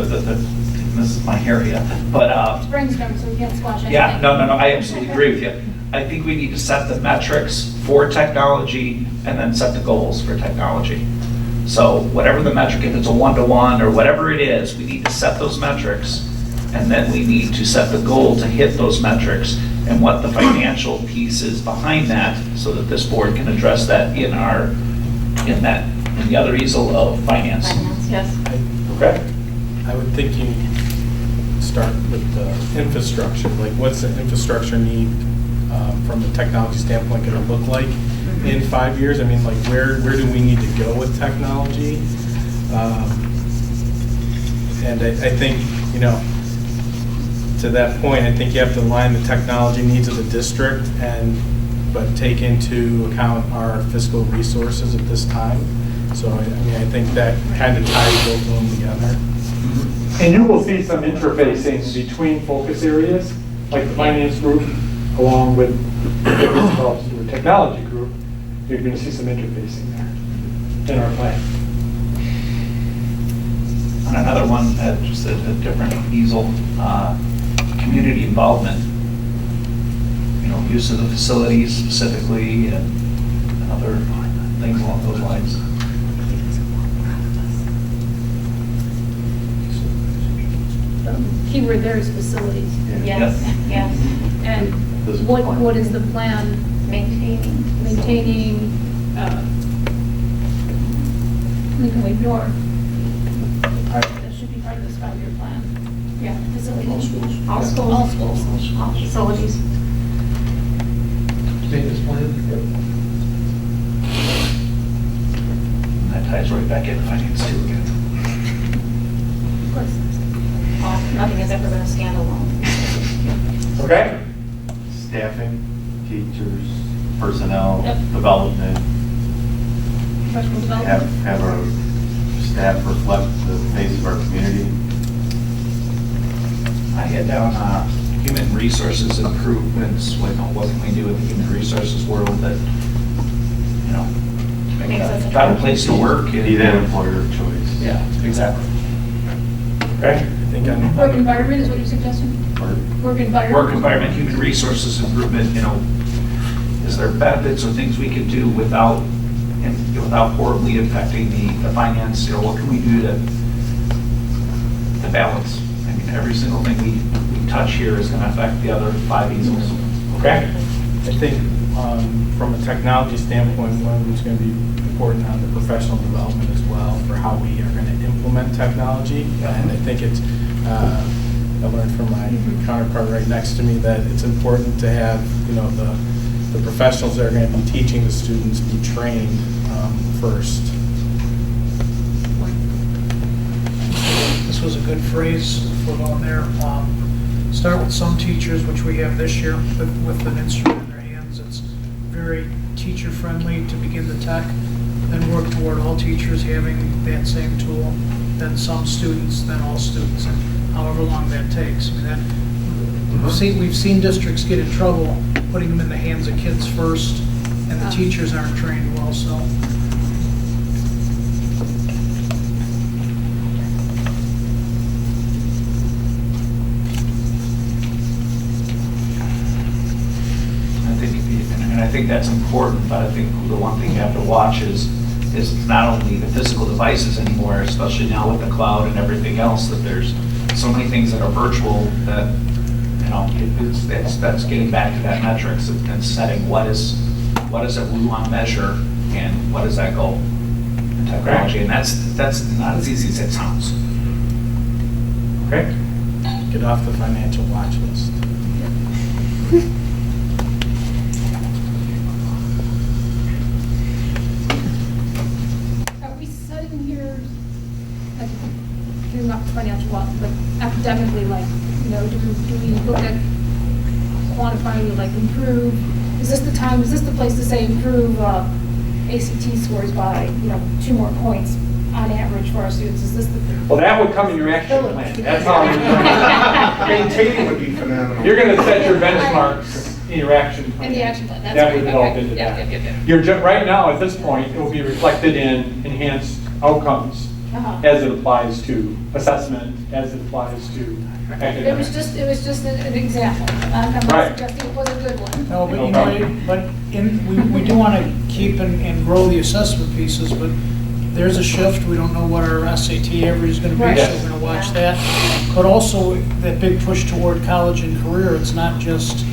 is my area, but, Brainstorm, so we can't squash anything. yeah, no, I absolutely agree with you. I think we need to set the metrics for technology and then set the goals for technology. So whatever the metric, if it's a one-to-one or whatever it is, we need to set those metrics, and then we need to set the goal to hit those metrics and what the financial piece is behind that, so that this board can address that in the other easel of finance. Finance, yes. Okay. I would think you start with the infrastructure, like what's the infrastructure need from a technology standpoint going to look like in 5 years? I mean, like where do we need to go with technology? And I think, to that point, I think you have to align the technology needs of the district but take into account our fiscal resources at this time. So, I think that kind of ties both of them together. And you will see some interfacing between focus areas, like the finance group, along with the technology group. You're going to see some interfacing there in our plan. On another one, just a different easel, community involvement. Use of the facilities specifically and other things along those lines. Keyword there is facilities. Yes, yes. And what is the plan Maintaining. maintaining Lincoln Way North? That should be part of this 5-year plan. Yeah. Facilities. All schools. All schools. All facilities. Maintenance plan? And that ties right back into finance too again. Of course. Nothing has ever been a standalone. Okay? Staffing, teachers, personnel, Yep. development, Professional have development. our staff reflect the face of our community. I had down human resources improvements. What can we do in the human resources world that, make Makes us a better place to work? Be that employer of choice. Yeah, exactly. Okay. I think Work environment is what you're suggesting? Work environment? Work environment, human resources improvement, is there benefits or things we can do without horribly affecting the finance? What can we do to balance? I mean, every single thing we touch here is going to affect the other 5 easels. Okay? I think from a technology standpoint, one is going to be important on the professional development as well for how we are going to implement technology. And I think it's, I learned from my counterpart right next to me that it's important to have, the professionals that are going to be teaching the students be trained first. This was a good phrase put on there. Start with some teachers, which we have this year, with an instrument in their hands. It's very teacher-friendly to begin the tech, then work toward all teachers having that same tool, then some students, then all students, and however long that takes. I mean, we've seen districts get in trouble putting them in the hands of kids first, and the teachers aren't trained well, so. I think that's important, but I think the one thing you have to watch is not only the physical devices anymore, especially now with the cloud and everything else, that there's so many things that are virtual that, you know, that's getting back to that metrics and setting what is it we want to measure and what is that goal in technology. And that's not as easy as it sounds. Okay? Get off the financial watch list. Are we sitting here, like, doing not financial watch, but academically, like, you know, do we look at quantifying, like, improve? Is this the time, is this the place to say improve ACT scores by, you know, 2 more points on average for our students? Is this the? Well, that would come in your action plan. That's how Maintaining would be phenomenal. you're going to set your benchmarks in your action plan. In the action plan, that's That great. would develop Okay. into Yeah, that. yeah, yeah. You're right now, at this point, it will be reflected in enhanced outcomes Uh-huh. as it applies to assessment, as it applies to It was academics. just an example. I'm not Right. suggesting it was a good one. No, but you know, we do want to keep and grow the assessment pieces, but there's a shift. We don't know what our SAT average is going to be, Right. so we're going to watch that. But also that big push toward college and career, it's not just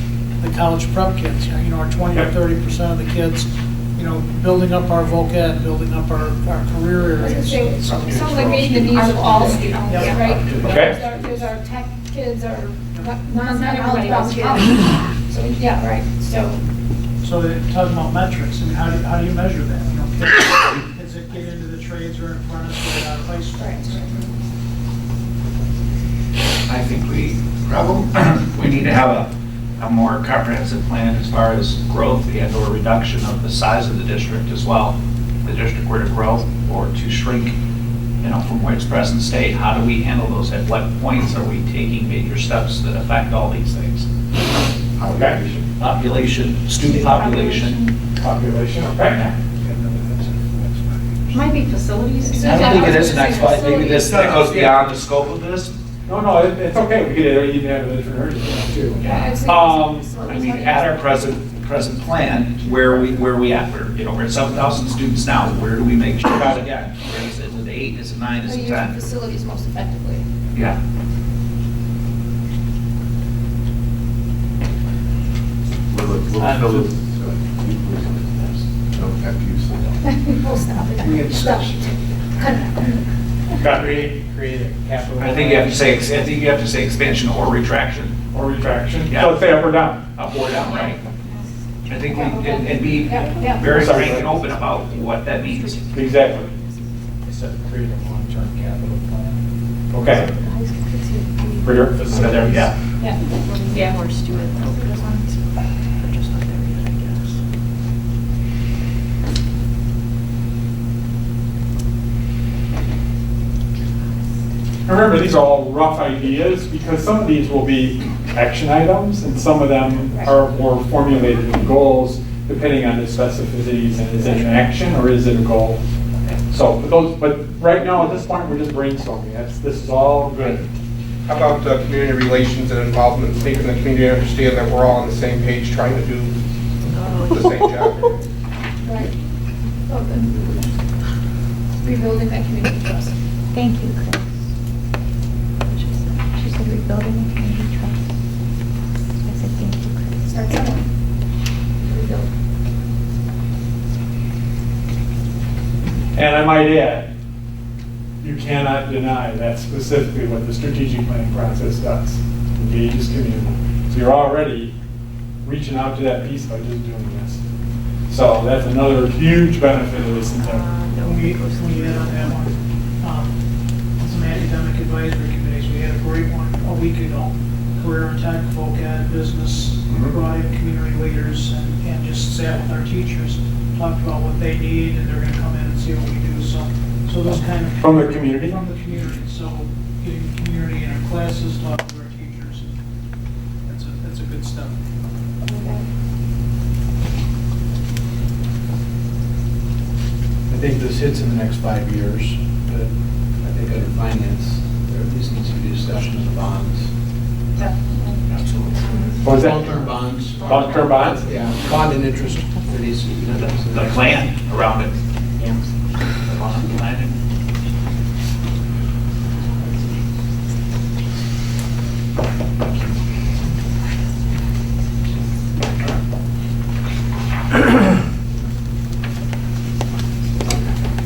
the college prep kids. You know, our 20 or 30% of the kids, you know, building up our vocab, building up our career I was gonna areas. say, it sounds like meeting the needs of all students, Yeah. right? Okay. There's our tech kids, our Not everybody non-college was kids. So, yeah, right, so, So talking about metrics, I mean, how do you measure that? You know, kids that get into the trades or in apprentice right out of high school. right. I think we need to have a more comprehensive plan as far as growth and or reduction of the size of the district as well. If the district were to grow or to shrink, you know, from where its present state, how do we handle those? At what points are we taking major steps that affect all these things? Okay. Population, student population. Population, okay. Might be facilities. I don't think it is the next slide, maybe this, that goes beyond the scope of this. No, it's okay. We could even have a different urgency too. Yeah, it's- I mean, at our present plan, where we at? We're at 7,000 students now. Where do we make sure that again? Where is it? Is it 8? Is it 9? Is How it you use 10? facilities most effectively. Yeah. We'll fill it. No, after you say that. We'll stop it. We can Stop. discuss. Cut it. Got Create a capital. I think you have to say expansion or retraction, Or retraction. Yeah. So let's say up or down. up or down, right? I think and be Yeah. very frank and open about what that means. Exactly. Instead of create a long-term capital plan. Okay. For your So facility. there, yeah. Yeah. Yeah, more student. Remember, these are all rough ideas because some of these will be action items and some of them are more formulated in goals depending on the specificities and is it an action or is it a goal? So, but right now at this point, we're just brainstorming. This is all good. How about community relations and involvement, making the community understand that we're all on the same page, trying to do the same job? Right. Well, then, rebuilding that community trust. Thank you, Chris. She said rebuilding the community trust. I said thank you, Chris. Start somewhere. Rebuild. And I might add, you cannot deny that's specifically what the strategic planning process does. Engages community. So you're already reaching out to that piece by just doing this. So that's another huge benefit of this endeavor. We add on that one, some academic advisory committees, we had a great one a week ago. Career and tech, vocab, business, brought in community leaders and just sat with our teachers, talked about what they need, and they're gonna come in and see what we do, so those kind of. From the community? From the community, so getting the community in our classes, talking to our teachers, that's a good step. I think this hits in the next 5 years, but I think under finance, there at least needs to be discussion of the bonds. Absolutely. What was that? Long-term bonds. Long-term bonds? Yeah, bond and interest, there needs to be. The plan around it. Yeah. The plan.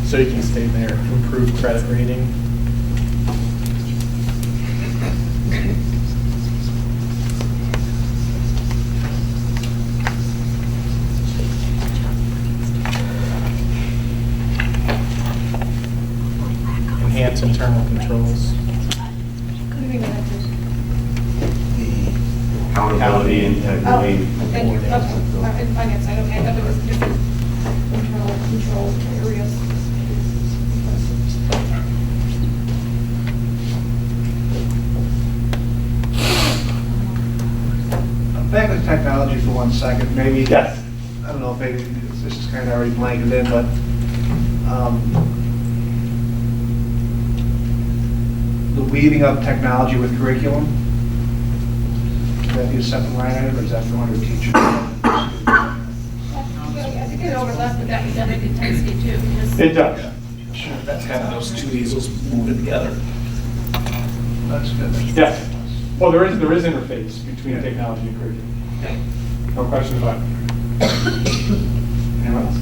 So you can stay there, improve credit rating. Enhance internal controls. What do you mean by that, please? Accountability, integrity. Thank you. Okay. In finance side, okay, I thought there was different internal control areas. Back to technology for 1 second, maybe. Yes. I don't know if maybe this is kind of already blanketed in, but the weaving of technology with curriculum, would that be a separate line item, or is that for under teachers? I think it overlaps with academic intensity too. because- It does. Sure, that's kind of those two easels moving together. That's good. Yes. Well, there is interface between technology and curriculum. No question about it. Anyone else?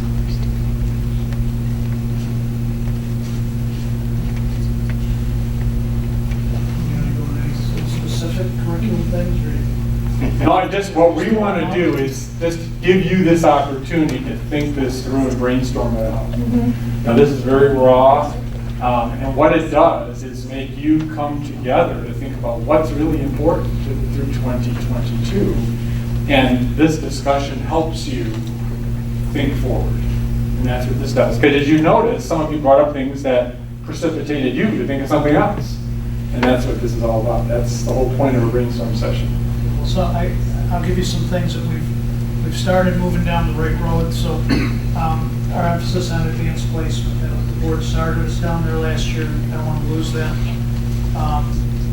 You want to go into any specific curriculum things or? No, what we want to do is just give you this opportunity to think this through and brainstorm it out. Now, this is very raw, and what it does is make you come together to think about what's really important through 2022. And this discussion helps you think forward. And that's what this does. Because as you notice, some of you brought up things that precipitated you to think of something else. And that's what this is all about. That's the whole point of a brainstorm session. So I'll give you some things that we've started moving down the right road. So our emphasis on advanced placement, the board started us down there last year. I don't want to lose that.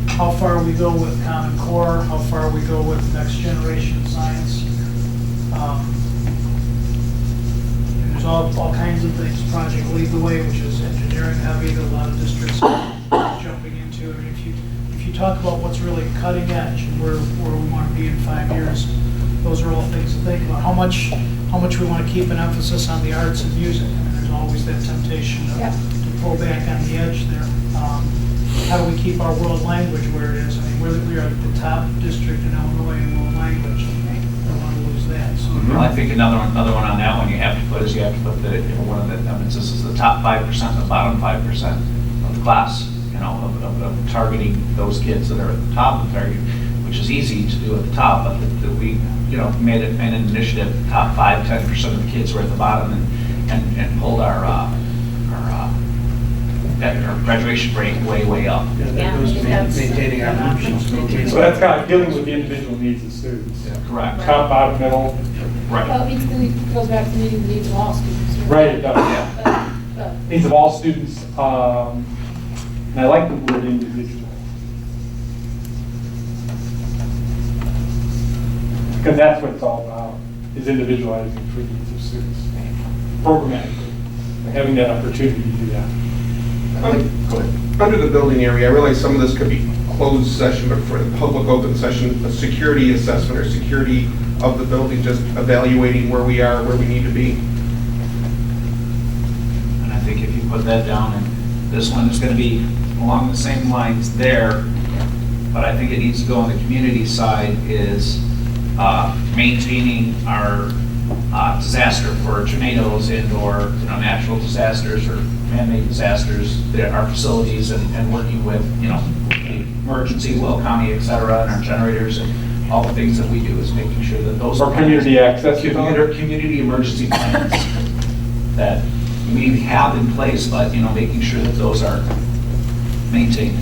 How far we go with Common Core, how far we go with next generation science. There's all kinds of things. Project Lead the Way, which is engineering heavy that a lot of districts are jumping into. I mean, if you talk about what's really cutting edge and where we want to be in 5 years, those are all things to think about. How much we want to keep an emphasis on the arts and music. I mean, there's always that temptation to pull back on the edge there. How do we keep our world language where it is? I mean, we are the top district in Illinois in world language. I don't want to lose that. So Well, I think another one on that one you have to put one of the emphasis is the top 5% and the bottom 5% of the class, of targeting those kids that are at the top of the target, which is easy to do at the top, but that we, made an initiative, top 5-10% of the kids were at the bottom and pulled our graduation rate way up. That goes to maintaining our memberships. So that's kind of dealing with the individual needs of students. Correct. Top, bottom, middle. Right. Well, it goes back to meeting the needs of all students. Right, it does. Needs of all students. And I like the word individual. Because that's what it's all about, is individualizing for the needs of students. Programmatically, having that opportunity to do that. Go ahead. Under the building area, I realize some of this could be closed session, but for the public open session, a security assessment or security of the building, just evaluating where we are, where we need to be. And I think if you put that down, and this one is going to be along the same lines there, but I think it needs to go on the community side, is maintaining our disaster for tornadoes and/or natural disasters or man-made disasters, our facilities, and working with the emergency, Will County, et cetera, and our generators and all the things that we do is making sure that those Or community access. community emergency plans that we have in place, but making sure that those are maintained.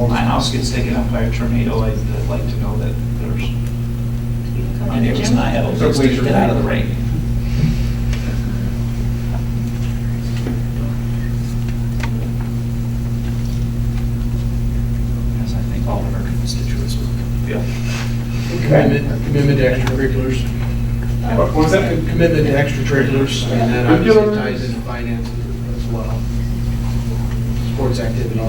My house gets taken up by a tornado, I'd like to know that there's, my neighbors and I have a place to get out of the rain. As I think all of our constituents would feel. Commitment to extracurriculars. What was that? Commitment to extracurriculars, and that obviously ties into finances as well. Sports activities.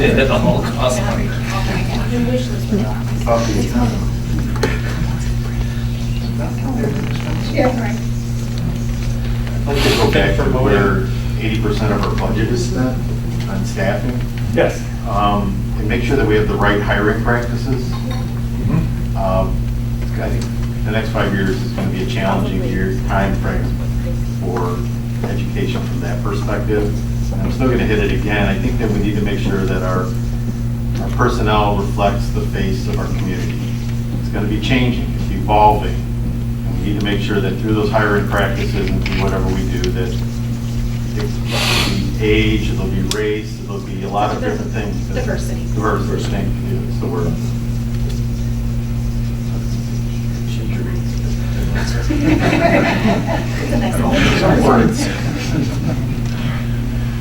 It all costs money. Your wish list for that. Yeah, right. I'd like to go back to where 80% of our budget is spent on staffing, Yes. and make sure that we have the right hiring practices. I think the next 5 years is going to be a challenging time frame for education from that perspective. And I'm still going to hit it again. I think that we need to make sure that our personnel reflects the face of our community. It's going to be changing, it's evolving. And we need to make sure that through those hiring practices and through whatever we do, that it'll be age, it'll be race, it'll be a lot of different things. Diversity. Diversity, thank you, that's the word.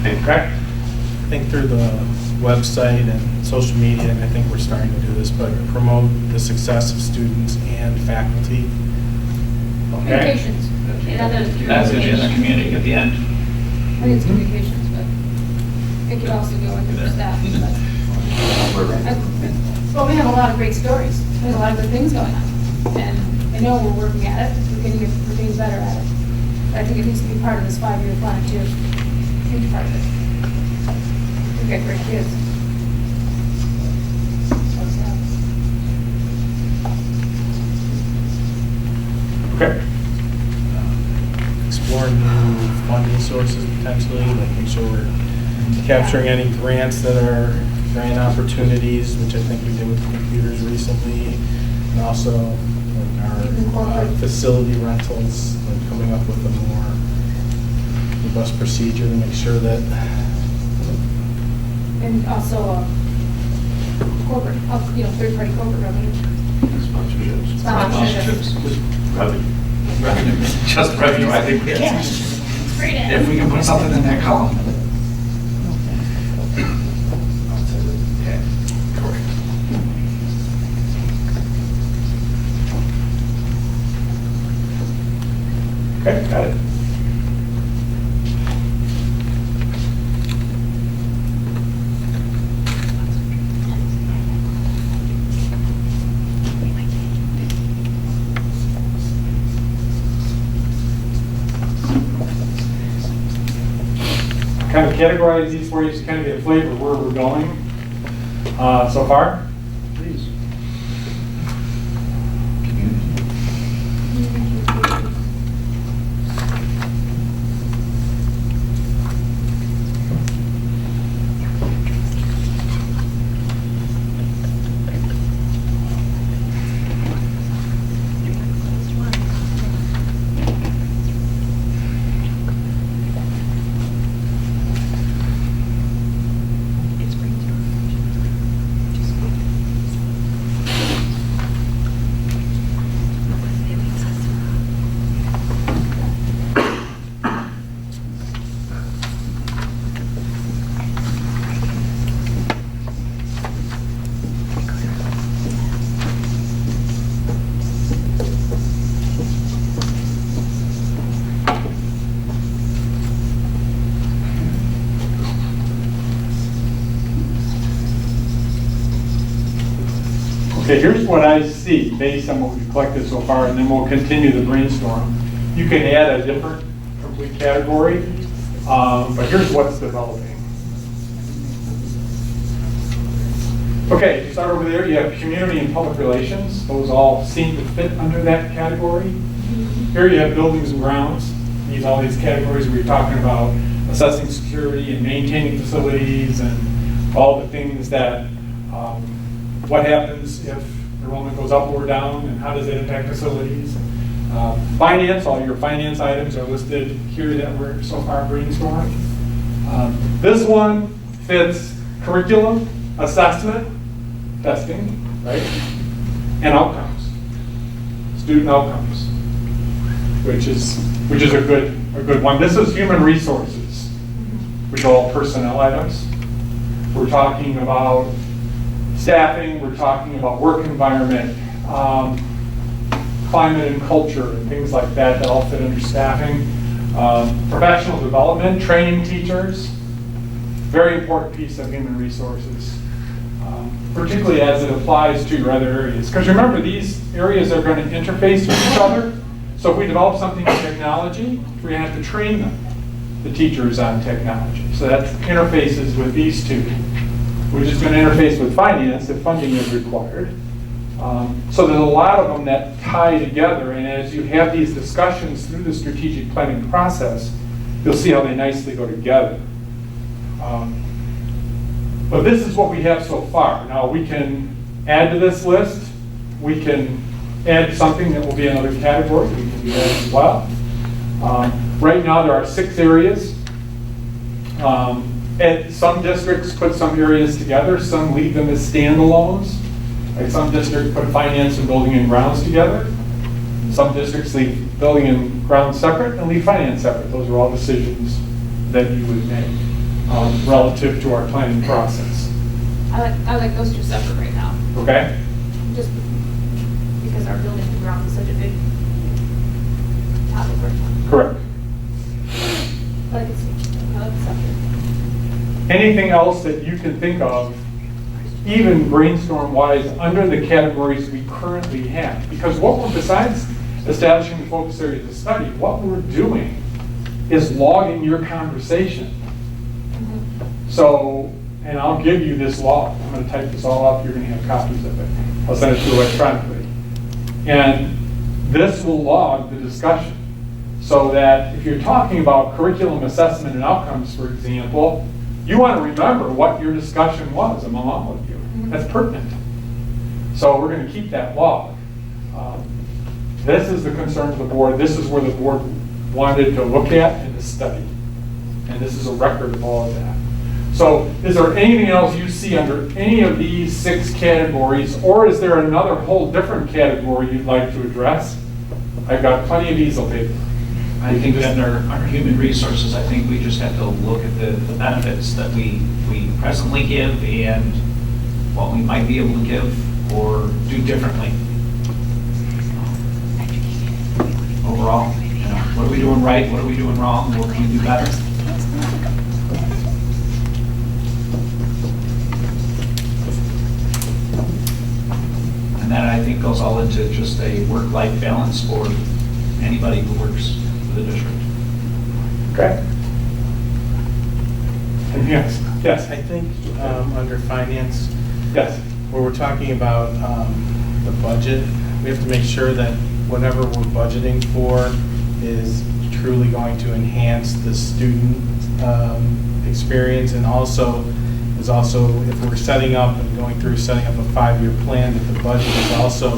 Okay. I think through the website and social media, and I think we're starting to do this, but promote the success of students and faculty. Okay. Communications. That's it in the community at the end. I think it's communications, but it could also go into the staff. Well, we have a lot of great stories. There's a lot of good things going on. And I know we're working at it. We're getting better at it. But I think it needs to be part of this 5-year plan too. Huge part of it. We've got great kids. Okay. Explore new funding sources potentially, making sure we're capturing any grants that are grant opportunities, which I think we did with computers recently, and also like our facility rentals, like coming up with a more robust procedure to make sure that. And also corporate, third-party corporate revenue. Sponsorships. Revenue. Just revenue, I think. If we can put something in that column. Okay, got it. Kind of categorize these for you, just kind of get a flavor of where we're going so far. Please. Okay, here's what I see based on what we've collected so far, and then we'll continue the brainstorm. You can add a different complete category, but here's what's developing. Okay, you start over there, you have community and public relations. Those all seem to fit under that category. Here you have buildings and grounds. All these categories where you're talking about assessing security and maintaining facilities and all the things that what happens if enrollment goes up or down, and how does it impact facilities? Finance, all your finance items are listed here that we're so far brainstorming. This one fits curriculum, assessment, testing, right? And outcomes, student outcomes, which is a good one. This is human resources, which are all personnel items. We're talking about staffing, we're talking about work environment, climate and culture, and things like that all fit under staffing. Professional development, training teachers, very important piece of human resources, particularly as it applies to your other areas. Because remember, these areas are going to interface with each other. So if we develop something in technology, we're going to have to train them, the teachers, on technology. So that interfaces with these two, which is going to interface with finance if funding is required. So there's a lot of them that tie together, and as you have these discussions through the strategic planning process, you'll see how they nicely go together. But this is what we have so far. Now we can add to this list. We can add something that will be another category. We can do that as well. Right now there are 6 areas. And some districts put some areas together. Some leave them as standalones. Like some districts put finance and building and grounds together. Some districts leave building and grounds separate and leave finance separate. Those are all decisions that you would make relative to our planning process. I like those two separate right now, Okay? just because our building and ground is such a big topic right now. Correct. I like it separate. Anything else that you can think of, even brainstorm-wise, under the categories we currently have? Because what we're, besides establishing the focus areas of study, what we're doing is logging your conversation. So, and I'll give you this log. I'm going to type this all up. You're going to have copies of it. I'll send it to you electronically. And this will log the discussion so that if you're talking about curriculum assessment and outcomes, for example, you want to remember what your discussion was among all of you. That's pertinent. So we're going to keep that log. This is the concern of the board. This is where the board wanted to look at in the study. And this is a record of all of that. So is there anything else you see under any of these 6 categories, or is there another whole different category you'd like to address? I've got plenty of easel paper. I think under human resources, I think we just have to look at the benefits that we presently give and what we might be able to give or do differently. Overall, what are we doing right? What are we doing wrong? What can we do better? And that, I think, goes all into just a work-life balance for anybody who works for the district. Okay. Anything else? Yes. I think under finance, Yes. where we're talking about the budget, we have to make sure that whatever we're budgeting for is truly going to enhance the student experience, and also if we're setting up and going through setting up a 5-year plan, that the budget is also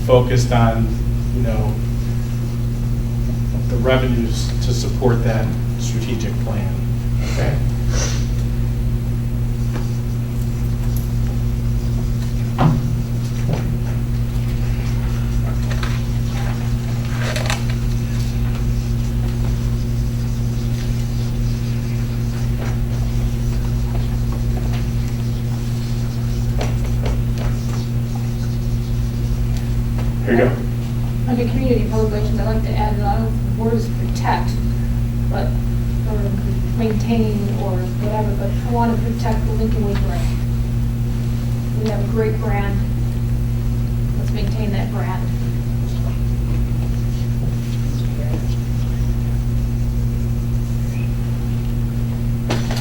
focused on, the revenues to support that strategic plan. Okay. Here you go. Under community and public relations, I like to add, I don't know if the word is protect, but, or maintain or whatever, but I want to protect the Lincoln Way brand. We have a great brand. Let's maintain that brand.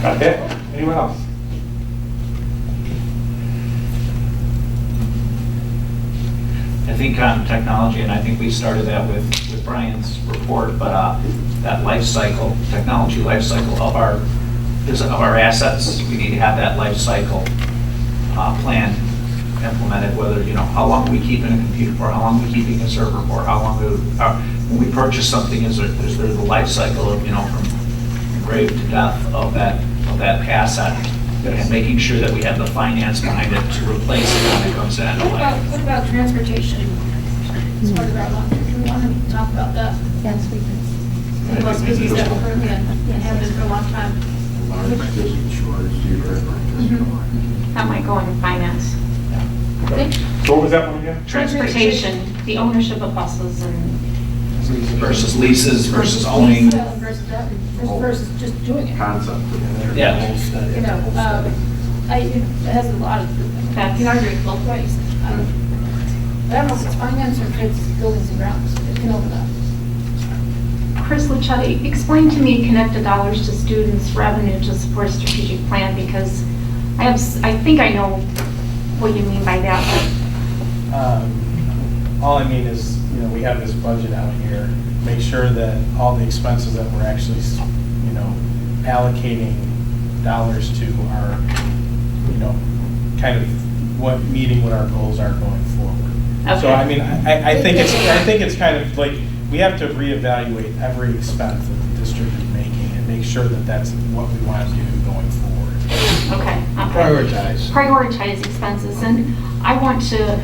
Got that? Anyone else? I think on technology, and I think we started that with Brian's report, but that life cycle, technology life cycle of our assets, we need to have that life cycle plan implemented, whether, how long are we keeping a computer for, how long are we keeping a server for, how long when we purchase something, is there the life cycle of, from grave to death of that asset, and making sure that we have the finance behind it to replace it when it comes to end of life. What about transportation? As part of our long-term, do we want to talk about that? Yes, we can. The bus business that we're currently in, and have been for a long time. That might go in finance. So what was that one again? Transportation, the ownership of buses and Versus leases versus owning. Versus that. versus just doing it. Concept. Yeah. You know, it has a lot of, you can argue it both ways. I don't know if it's finance or if it's buildings and grounds, it can open up. Chris Luchetti, explain to me connect the dollars to students' revenue to support strategic plan, because I think I know what you mean by that. All I mean is, you know, we have this budget out here, make sure that all the expenses that we're actually, you know, allocating dollars to are, you know, kind of meeting what our goals are going forward. Okay. So I mean, I think it's kind of like, we have to reevaluate every expense that the district is making and make sure that that's what we want to do going forward. Okay. Prioritize expenses, and I want to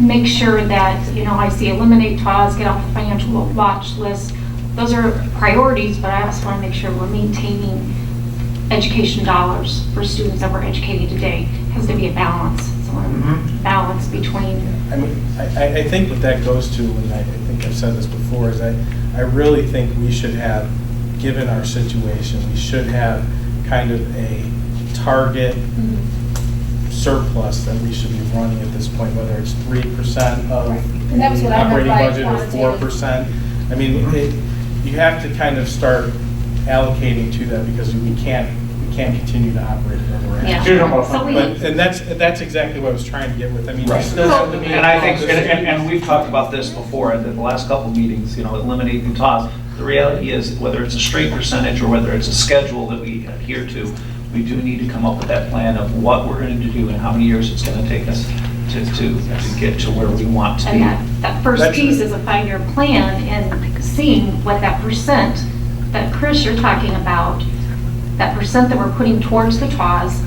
make sure that, you know, I see eliminate TAWs, get off the financial watch list. Those are priorities, but I also want to make sure we're maintaining education dollars for students that we're educating today. It has to be a balance. So balance between. I mean, I think what that goes to, and I think I've said this before, is I really think we should have, given our situation, we should have kind of a target surplus that we should be running at this point, whether it's 3% of And that was what I meant operating by budget or quantitative. 4%. I mean, you have to kind of start allocating to that, because we can't continue to operate where we're at. Yeah. So we, And that's exactly what I was trying to get with. I mean, you Right. still have to be. And I think, and we've talked about this before at the last couple meetings, you know, eliminating TAWs. The reality is, whether it's a straight percentage or whether it's a schedule that we adhere to, we do need to come up with that plan of what we're going to do and how many years it's going to take us to get to where we want to be. and that first piece is a 5-year plan, and seeing what that percent that Chris, you're talking about, that percent that we're putting towards the TAWs,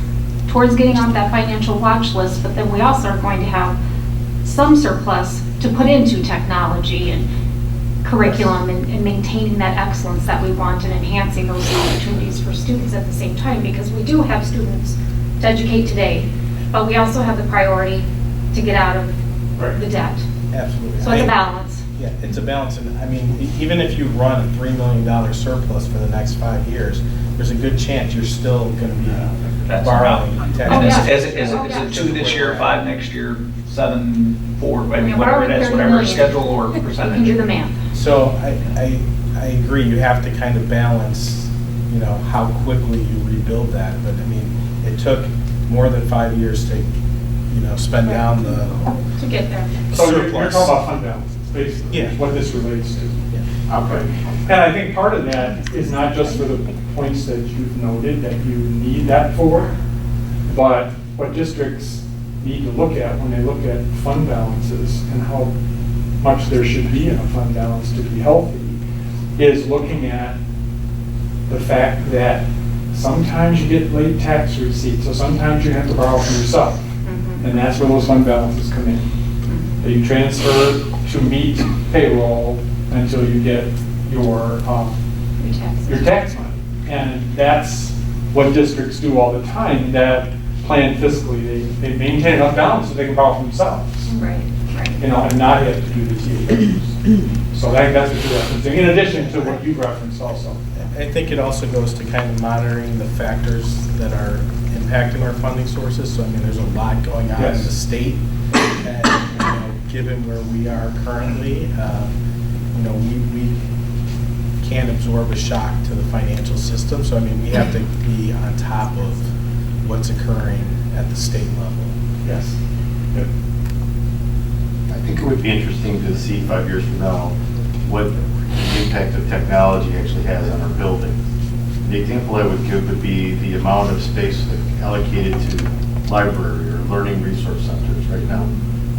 towards getting off that financial watch list, but then we also are going to have some surplus to put into technology and curriculum and maintaining that excellence that we want and enhancing those opportunities for students at the same time, because we do have students to educate today, but we also have the priority to get out of the debt. Absolutely. So it's a balance. Yeah, it's a balance. And I mean, even if you run a $3 million surplus for the next 5 years, there's a good chance you're still going to be That's borrowing. about- tax- Oh, yeah. Is it 2 this year, 5 next year, 7, 4, I mean, Yeah, whatever borrowing it is, 30 whatever million. schedule or You can do percentage. the math. So I agree, you have to kind of balance, you know, how quickly you rebuild that. But I mean, it took more than 5 years to, you know, spend down the To get there. So you're surplus. talking about fund balance, basically, Yeah. is what this relates to. Yeah. Okay. And I think part of that is not just for the points that you've noted that you need that for, but what districts need to look at when they look at fund balances and how much there should be in a fund balance to be healthy, is looking at the fact that sometimes you get late tax receipts, so sometimes you have to borrow from yourself. And that's where those fund balances come in. That you transfer to meet payroll until you get your tax money. And that's what districts do all the time, that plan fiscally. They maintain enough balance so they can borrow from themselves, Right, right. you know, and not have to do the TAs. So I think that's what you're referencing, in addition to what you referenced also. I think it also goes to kind of monitoring the factors that are impacting our funding sources. So I mean, there's a lot going on in the Yes. state, and you know, given where we are currently, you know, we can't absorb a shock to the financial system. So I mean, we have to be on top of what's occurring at the state level. Yes. Yep. I think it would be interesting to see 5 years from now what the impact of technology actually has on our buildings. The example I would give would be the amount of space allocated to library or learning resource centers right now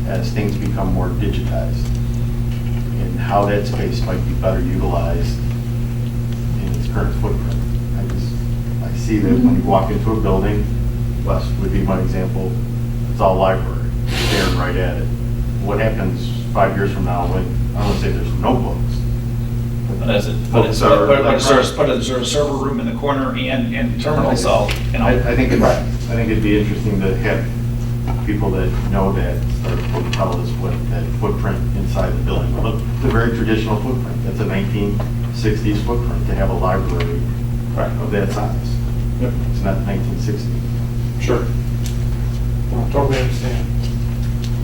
as things become more digitized, and how that space might be better utilized in its current footprint. I see that when you walk into a building, West would be my example, it's all library, staring right at it. What happens 5 years from now when, I don't want to say there's no books? But is there a server room in the corner and terminal cell? You know? I think it'd be interesting to have people that know that start to tell us what that footprint inside the building will look. It's a very traditional footprint. That's a 1960s 60s footprint to have a library Right. of that size. Yep. It's not 1960. Sure. No, totally understand.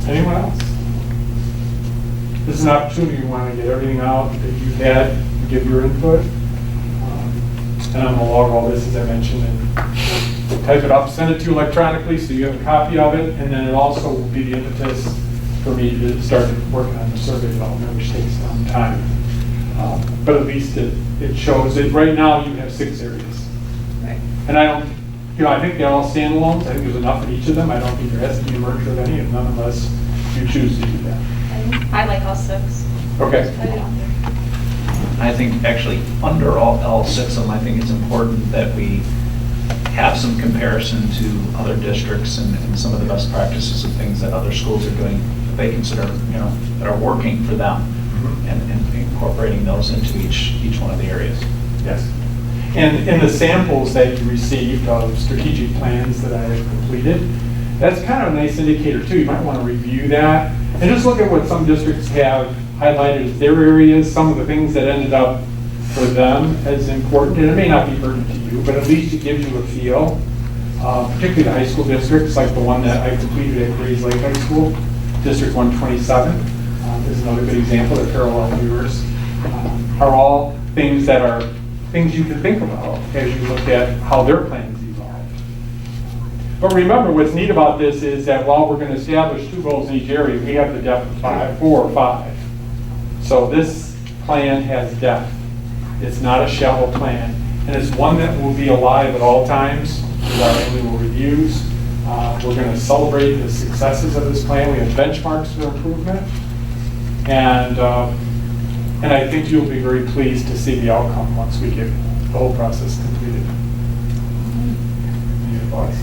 Anyone else? This is an opportunity, you want to get everything out that you've had, and give your input. And I'm gonna log all this, as I mentioned, and type it up, send it to you electronically so you have a copy of it, and then it also will be the impetus for me to start working on the survey development, which takes some time. But at least it shows that right now you have 6 areas. Right. And I don't, I think they're all standalones. I think there's enough in each of them. I don't think there has to be a merger of any of them unless you choose to do that. I like all 6. Okay. Put it out there. I think actually under all 6 of them, I think it's important that we have some comparison to other districts and some of the best practices of things that other schools are doing that they consider, that are working for them, and incorporating those into each one of the areas. Yes. And in the samples that you received of strategic plans that I have completed, that's kind of a nice indicator too. You might want to review that and just look at what some districts have highlighted as their areas, some of the things that ended up for them as important. And it may not be pertinent to you, but at least it gives you a feel, particularly the high school districts, like the one that I completed at Grays Lake High School, District 127 is another good example. They're parallel viewers. Are all things that are things you can think about as you look at how their plans evolve. But remember, what's neat about this is that while we're going to establish 2 goals in each area, we have the depth of 4 or 5. So this plan has depth. It's not a shallow plan. And it's one that will be alive at all times with our annual reviews. We're going to celebrate the successes of this plan. We have benchmarks for improvement. And I think you'll be very pleased to see the outcome once we get the whole process completed. Any thoughts?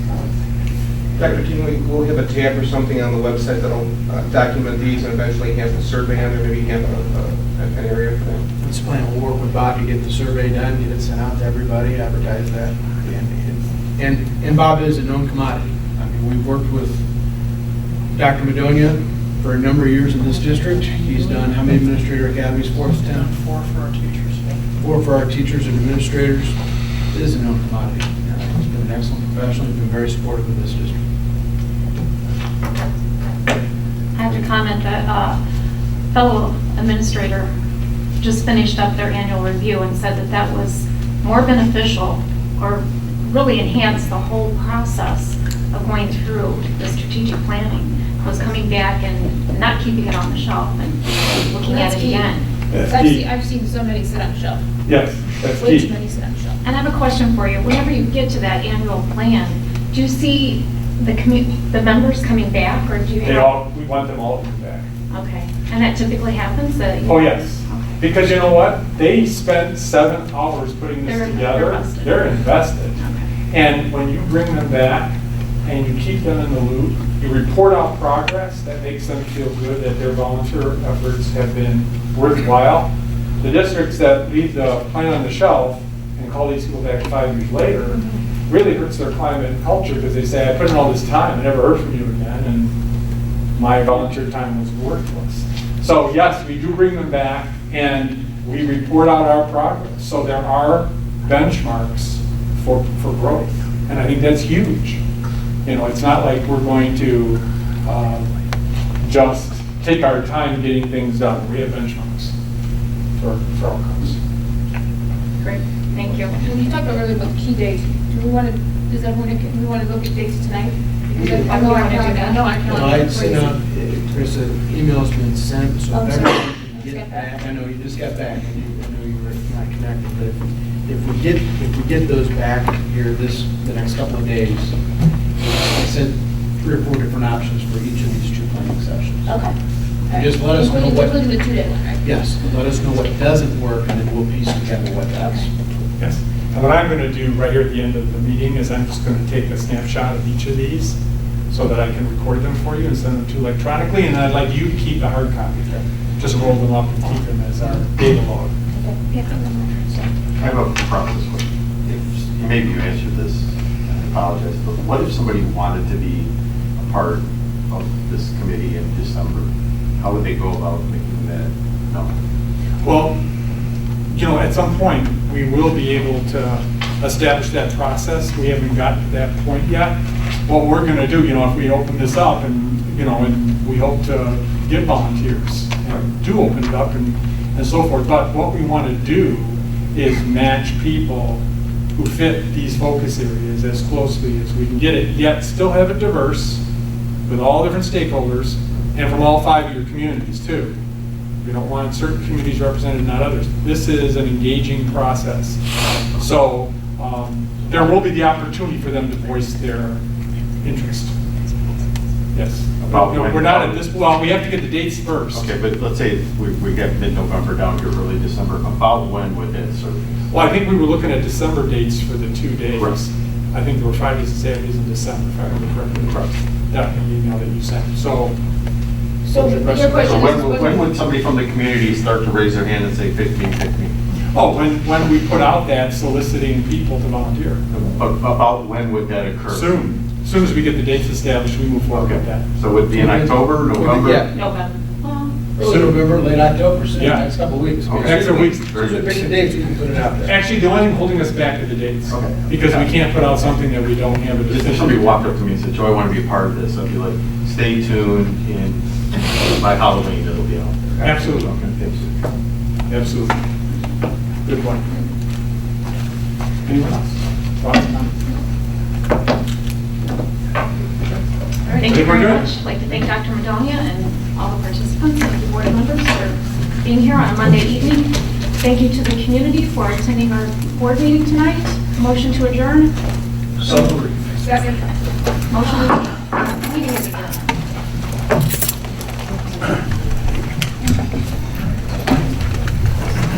Dr. King, we'll have a tab or something on the website that'll document these and eventually have the survey on there, maybe have an area for them. This plan will work with Bob to get the survey done, get it sent out to everybody, advertise that. And Bob is a known commodity. I mean, we've worked with Dr. Madonia for a number of years in this district. He's done how many administrator academies for us, Tim? 4 for our teachers. 4 for our teachers and administrators. It is a known commodity. He's been an excellent professional. He's been very supportive of this district. I have to comment that fellow administrator just finished up their annual review and said that that was more beneficial or really enhanced the whole process of going through the strategic planning, was coming back and not keeping it on the shelf and looking at That's it key. again. That's I've key. seen, I've seen so many sit on shelf. Yes, that's Way too key. many sit on shelf. And I have a question for you. Whenever you get to that annual plan, do you see the members coming back, or do you have? We want them all to come back. Okay, and that typically happens? Oh, yes. Okay. Because you know what? They spent 7 hours putting this They're together. invested. They're invested. Okay. And when you bring them back and you keep them in the loop, you report out progress, that makes them feel good that their volunteer efforts have been worthwhile. The districts that leave the plan on the shelf and call these people back 5 years later really hurts their climate and culture, because they say, I put in all this time, I never heard from you again, and my volunteer time was worthless. So yes, we do bring them back and we report out our progress. So there are benchmarks for growth. And I think that's huge. It's not like we're going to just take our time getting things done. We have benchmarks for outcomes. Great, thank you. When you talked earlier about key dates, do we want to look at dates tonight? Because I know our calendar, I know our calendar. Well, I'd sent out, Chris, an email's been sent, so Oh, if sorry. everyone can Just get got back. back. I know you just got back, and I know you were not connected, but if we get those back here the next couple of days, I sent 3 or 4 different options for each of these 2 planning sessions. Okay. And just let us know what. Including the 2-day one, right? Yes, let us know what doesn't work, and then we'll piece together what does. Yes. And what I'm going to do right here at the end of the meeting is I'm just going to take a snapshot of each of these so that I can record them for you and send them to you electronically. And I'd like you to keep the hard copy. Just roll them up and keep them as our data log. I have a process question. Maybe you answered this, I apologize, but what if somebody wanted to be a part of this committee in December? How would they go about making that known? Well, at some point, we will be able to establish that process. We haven't gotten to that point yet. What we're gonna do, if we open this up and, and we hope to get volunteers and do open it up and so forth. But what we want to do is match people who fit these focus areas as closely as we can get it, yet still have it diverse with all different stakeholders and from all 5 of your communities too. We don't want certain communities represented, not others. This is an engaging process. So there will be the opportunity for them to voice their interest. Yes. We're not at this, well, we have to get the dates first. Okay, but let's say we get mid-November down to early December, about when would that survey? Well, I think we were looking at December dates for the 2 days. Right. I think there were Fridays and Saturdays in December, if I remember correctly. That email that you sent. So your question So is. when would somebody from the community start to raise their hand and say 15? Oh, when we put out that soliciting people to volunteer. About when would that occur? Soon. As soon as we get the dates established, we move forward with that. So would it be in October, November? Yeah. November. Early November, late October, so Yeah. next couple of weeks. Next couple weeks. Very So good. pick the dates, we can put it out there. Actually, the only thing holding us back are the dates. Okay. Because we can't put out something that we don't have a Just if decision. somebody walked up to me and said, Joe, I want to be a part of this, I'd be like, stay tuned, and by Halloween, it'll be out there. Absolutely. Okay, thanks. Absolutely. Good point. Anyone else? Thoughts? All right, thank you I think we're very good. much. I'd like to thank Dr. Madonia and all the participants and the board members for being here on a Monday evening. Thank you to the community for attending our board meeting tonight. Motion to adjourn. So Second. Motion. Meeting is adjourned.